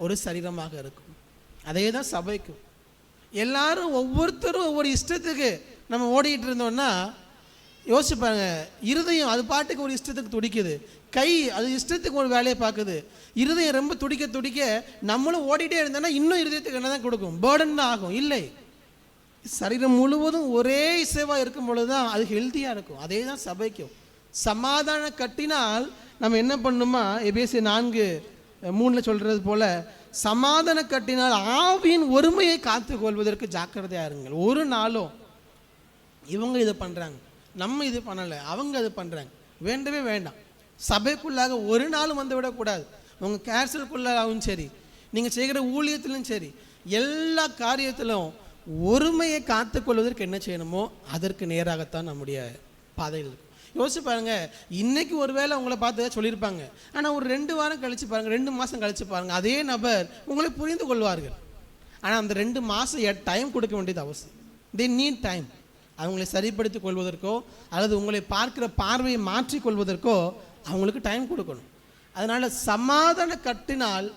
ஒரு சரீரமாக இருக்கும். அதே தான் சபைக்கும். எல்லாரும் ஒவ்வொருத்தரும் ஒவ்வொரு இஷ்டத்துக்கு நம்ம ஓடிக்கிட்டு இருந்தோம்னா யோசிப்பாங்க. இருதயம் அது பாட்டுக்கு ஒரு இஷ்டத்துக்கு துடிக்குது, கை அது இஷ்டத்துக்கு ஒரு வேலையை பார்க்குது. இருதயம் ரொம்ப துடிக்க நம்மளும் ஓடிட்டே இருந்தோம்னா இன்னும் இருதயத்துக்கு என்ன தான் கொடுக்கும்? பேர்டன் தான் ஆகும். இல்லை, சரீரம் முழுவதும் ஒரே இசைவாக இருக்கும் பொழுது தான் அது ஹெல்த்தியாக இருக்கும். அதே தான் சபைக்கும். சமாதானம் கட்டினால் நம்ம என்ன பண்ணணுமா? எபேசியர் 4:3 சொல்கிறது போல, சமாதானம் கட்டினால் ஆவியின் ஒருமையை காத்து கொள்வதற்கு ஜாக்கிரதையாக இருங்கள். ஒரு நாளும் இவங்க இதை பண்ணுறாங்க, நம்ம இது பண்ணலை, அவங்க அது பண்ணுறாங்க, வேண்டவே வேண்டாம். சபைக்குள்ளாக ஒரு நாளும் வந்து விடக்கூடாது. உங்கள் கேர்சலுக்குள்ளாகவும் சரி, நீங்கள் செய்கிற ஊழியத்திலும் சரி, எல்லா காரியத்திலும் ஒருமையை காத்துக்கொள்வதற்கு என்ன செய்யணுமோ அதற்கு நேராகத்தான் நம்முடைய பாதையில் இருக்கும். யோசிச்சு பாருங்க, இன்னைக்கு ஒருவேளை உங்களை பார்த்து சொல்லியிருப்பாங்க, ஆனால் ஒரு 2 வாரம் கழிச்சு பாருங்க, 2 மாதம் கழிச்சு பாருங்க, அதே நபர் உங்களை புரிந்து கொள்வார்கள். ஆனால் அந்த 2 மாதம் டைம் கொடுக்க வேண்டியது அவசியம். They need time. அவங்களை சரிப்படுத்திக் கொள்வதற்கோ அல்லது உங்களை பார்க்குற பார்வையை மாற்றிக்கொள்வதற்கோ அவங்களுக்கு டைம் கொடுக்கணும். அதனால் சமாதானம் கட்டினால்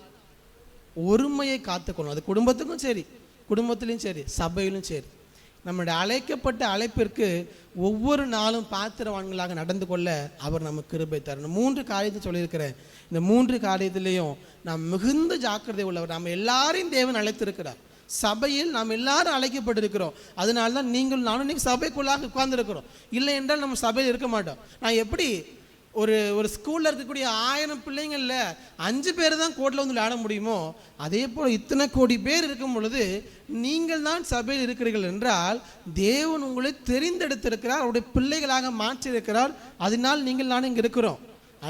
ஒருமையை காத்துக்கணும். அது குடும்பத்துக்கும் சரி, குடும்பத்திலையும் சரி, சபையிலும் சரி. நம்முடைய அழைக்கப்பட்ட அழைப்பிற்கு ஒவ்வொரு நாளும் பாத்திரவான்களாக நடந்து கொள்ள அவர் நமக்கு கிருபை தரணும். 3 காரியத்தை சொல்லியிருக்கிறேன். இந்த 3 காரியத்திலையும் நாம் மிகுந்த ஜாக்கிரதை உள்ளவர். நாம் எல்லாரையும் தேவன் அழைத்திருக்கிறார். சபையில் நாம் எல்லாரும் அழைக்கப்பட்டிருக்கிறோம். அதனால தான் நீங்கள் நானும் இன்னைக்கு சபைக்குள்ளாக உட்கார்ந்துருக்கிறோம். இல்லை என்றால் நம்ம சபையில் இருக்க மாட்டோம். நான் எப்படி ஒரு ஸ்கூலில் இருக்கக்கூடிய 1000 பிள்ளைங்களில் 5 பேர் தான் கோர்ட்டில் வந்து விளையாட முடியுமோ, அதே போல் இத்தனை கோடி பேர் இருக்கும் பொழுது நீங்கள் தான் சபையில் இருக்கிறீர்கள் என்றால் தேவன் உங்களை தெரிந்தெடுத்திருக்கிறார், அவருடைய பிள்ளைகளாக மாற்றியிருக்கிறார். அதனால் நீங்கள் நான் இங்கே இருக்கிறோம்.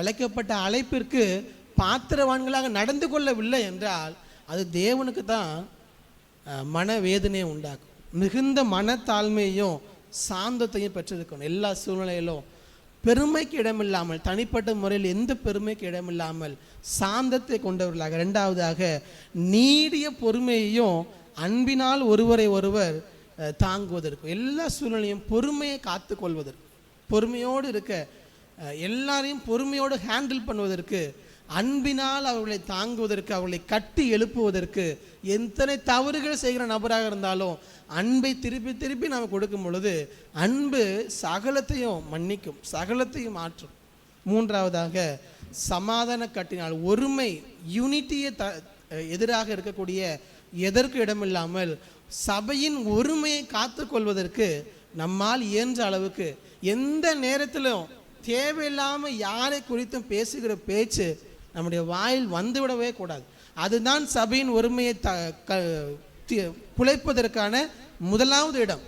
அழைக்கப்பட்ட அழைப்பிற்கு பாத்திரவான்களாக நடந்து கொள்ளவில்லை என்றால் அது தேவனுக்கு தான் மனவேதனையை உண்டாக்கும். மிகுந்த மனத்தாழ்மையையும் சாந்தத்தையும் பெற்றிருக்கணும். எல்லா சூழ்நிலையிலும் பெருமைக்கு இடமில்லாமல், தனிப்பட்ட முறையில் எந்த பெருமைக்கு இடமில்லாமல் சாந்தத்தை கொண்டவர்களாக, இரண்டாவதாக நீடிய பொறுமையையும் அன்பினால் ஒருவரை ஒருவர் தாங்குவதற்கு, எல்லா சூழ்நிலையும் பொறுமையை காத்து கொள்வதற்கு, பொறுமையோடு இருக்க, எல்லாரையும் பொறுமையோடு ஹேண்டில் பண்ணுவதற்கு, அன்பினால் அவர்களை தாங்குவதற்கு, அவர்களை கட்டி எழுப்புவதற்கு, எத்தனை தவறுகள் செய்கிற நபராக இருந்தாலும் அன்பை திருப்பி திருப்பி நாம் கொடுக்கும் பொழுது அன்பு சகலத்தையும் மன்னிக்கும், சகலத்தையும் மாற்றும். மூன்றாவதாக சமாதான கட்டினால் ஒருமை, யூனிட்டியை எதிராக இருக்கக்கூடிய எதற்கு இடமில்லாமல் சபையின் ஒருமையை காத்து கொள்வதற்கு நம்மால் இயன்ற அளவுக்கு எந்த நேரத்திலும் தேவையில்லாமல் யாரை குறித்தும் பேசுகிற பேச்சு நம்முடைய வாயில் வந்துவிடவே கூடாது. அதுதான் சபையின் ஒருமையை குலைப்பதற்கான முதலாவது இடம்.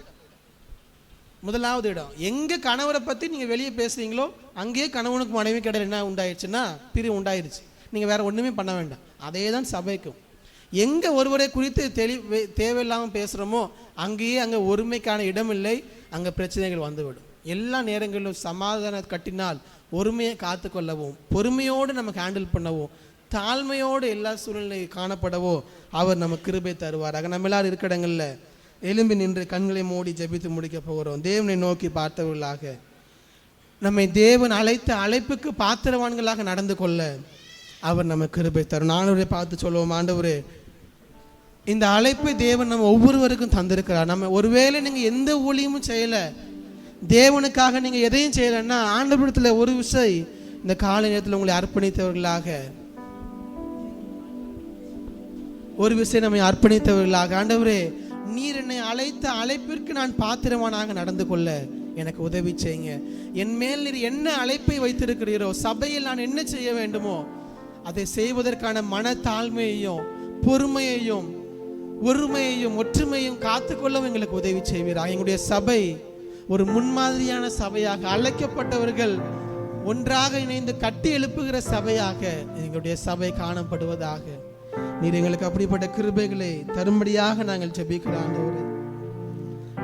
எங்கே கணவரை பற்றி நீங்கள் வெளியே பேசுகிறீங்களோ அங்கேயே கணவனுக்கு மனைவி கிடையாது என்ன உண்டாயிடுச்சுன்னா பிரிவு உண்டாயிருச்சு. நீங்கள் வேறு ஒன்றுமே பண்ண வேண்டாம். அதே தான் சபைக்கும். எங்கே ஒருவரை குறித்து தேவையில்லாமல் பேசுகிறோமோ அங்கே ஒருமைக்கான இடம் இல்லை, அங்கே பிரச்சனைகள் வந்துவிடும். எல்லா நேரங்களிலும் சமாதான கட்டினால் ஒருமையை காத்து கொள்ளவும், பொறுமையோடு நமக்கு ஹேண்டில் பண்ணவும், தாழ்மையோடு எல்லா சூழ்நிலையும் காணப்படவோ அவர் நமக்கு கிருபை தருவாராக. நம்ம எல்லாரும் இருக்கிற இடங்களில் எலும்பி நின்று கண்களை மூடி ஜெபித்து முடிக்க போகிறோம். தேவனை நோக்கி பார்த்தவர்களாக, நம்மை தேவன் அழைத்த அழைப்புக்கு பாத்திரவான்களாக நடந்து கொள்ள அவர் நமக்கு கிருபை தரும். ஆண்டவரை பார்த்து சொல்லுவோம், ஆண்டவரே இந்த அழைப்பை தேவன் நம்ம ஒவ்வொருவருக்கும் தந்திருக்கிறார். நம்ம ஒருவேளை நீங்கள் எந்த ஊழியமும் செய்யலை, தேவனுக்காக நீங்கள் எதையும் செய்யலைன்னா ஆண்டவரிடத்தில் ஒரு விஷயம் இந்த காலை நேரத்தில் உங்களை அர்ப்பணித்தவர்களாக, ஒரு விஷயம் நம்மை அர்ப்பணித்தவர்களாக, ஆண்டவரே நீர் என்னை அழைத்த அழைப்பிற்கு நான் பாத்திரவானாக நடந்து கொள்ள எனக்கு உதவி செய்யுங்க. என் மேல் நீர் என்ன அழைப்பை வைத்திருக்கிறீரோ, சபையில் நான் என்ன செய்ய வேண்டுமோ அதை செய்வதற்கான மனத்தாழ்மையையும் பொறுமையையும் ஒருமையையும் ஒற்றுமையும் காத்துக்கொள்ளவும் எங்களுக்கு உதவி செய்வீராக. எங்களுடைய சபை ஒரு முன்மாதிரியான சபையாக, அழைக்கப்பட்டவர்கள் ஒன்றாக இணைந்து கட்டி எழுப்புகிற சபையாக எங்களுடைய சபை காணப்படுவதாக. நீர் எங்களுக்கு அப்படிப்பட்ட கிருபைகளை தரும்படியாக நாங்கள் ஜெபிக்கிறோம்.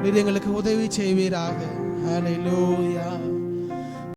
நீர் எங்களுக்கு உதவி செய்வீராக. ஹல்லேலூயா.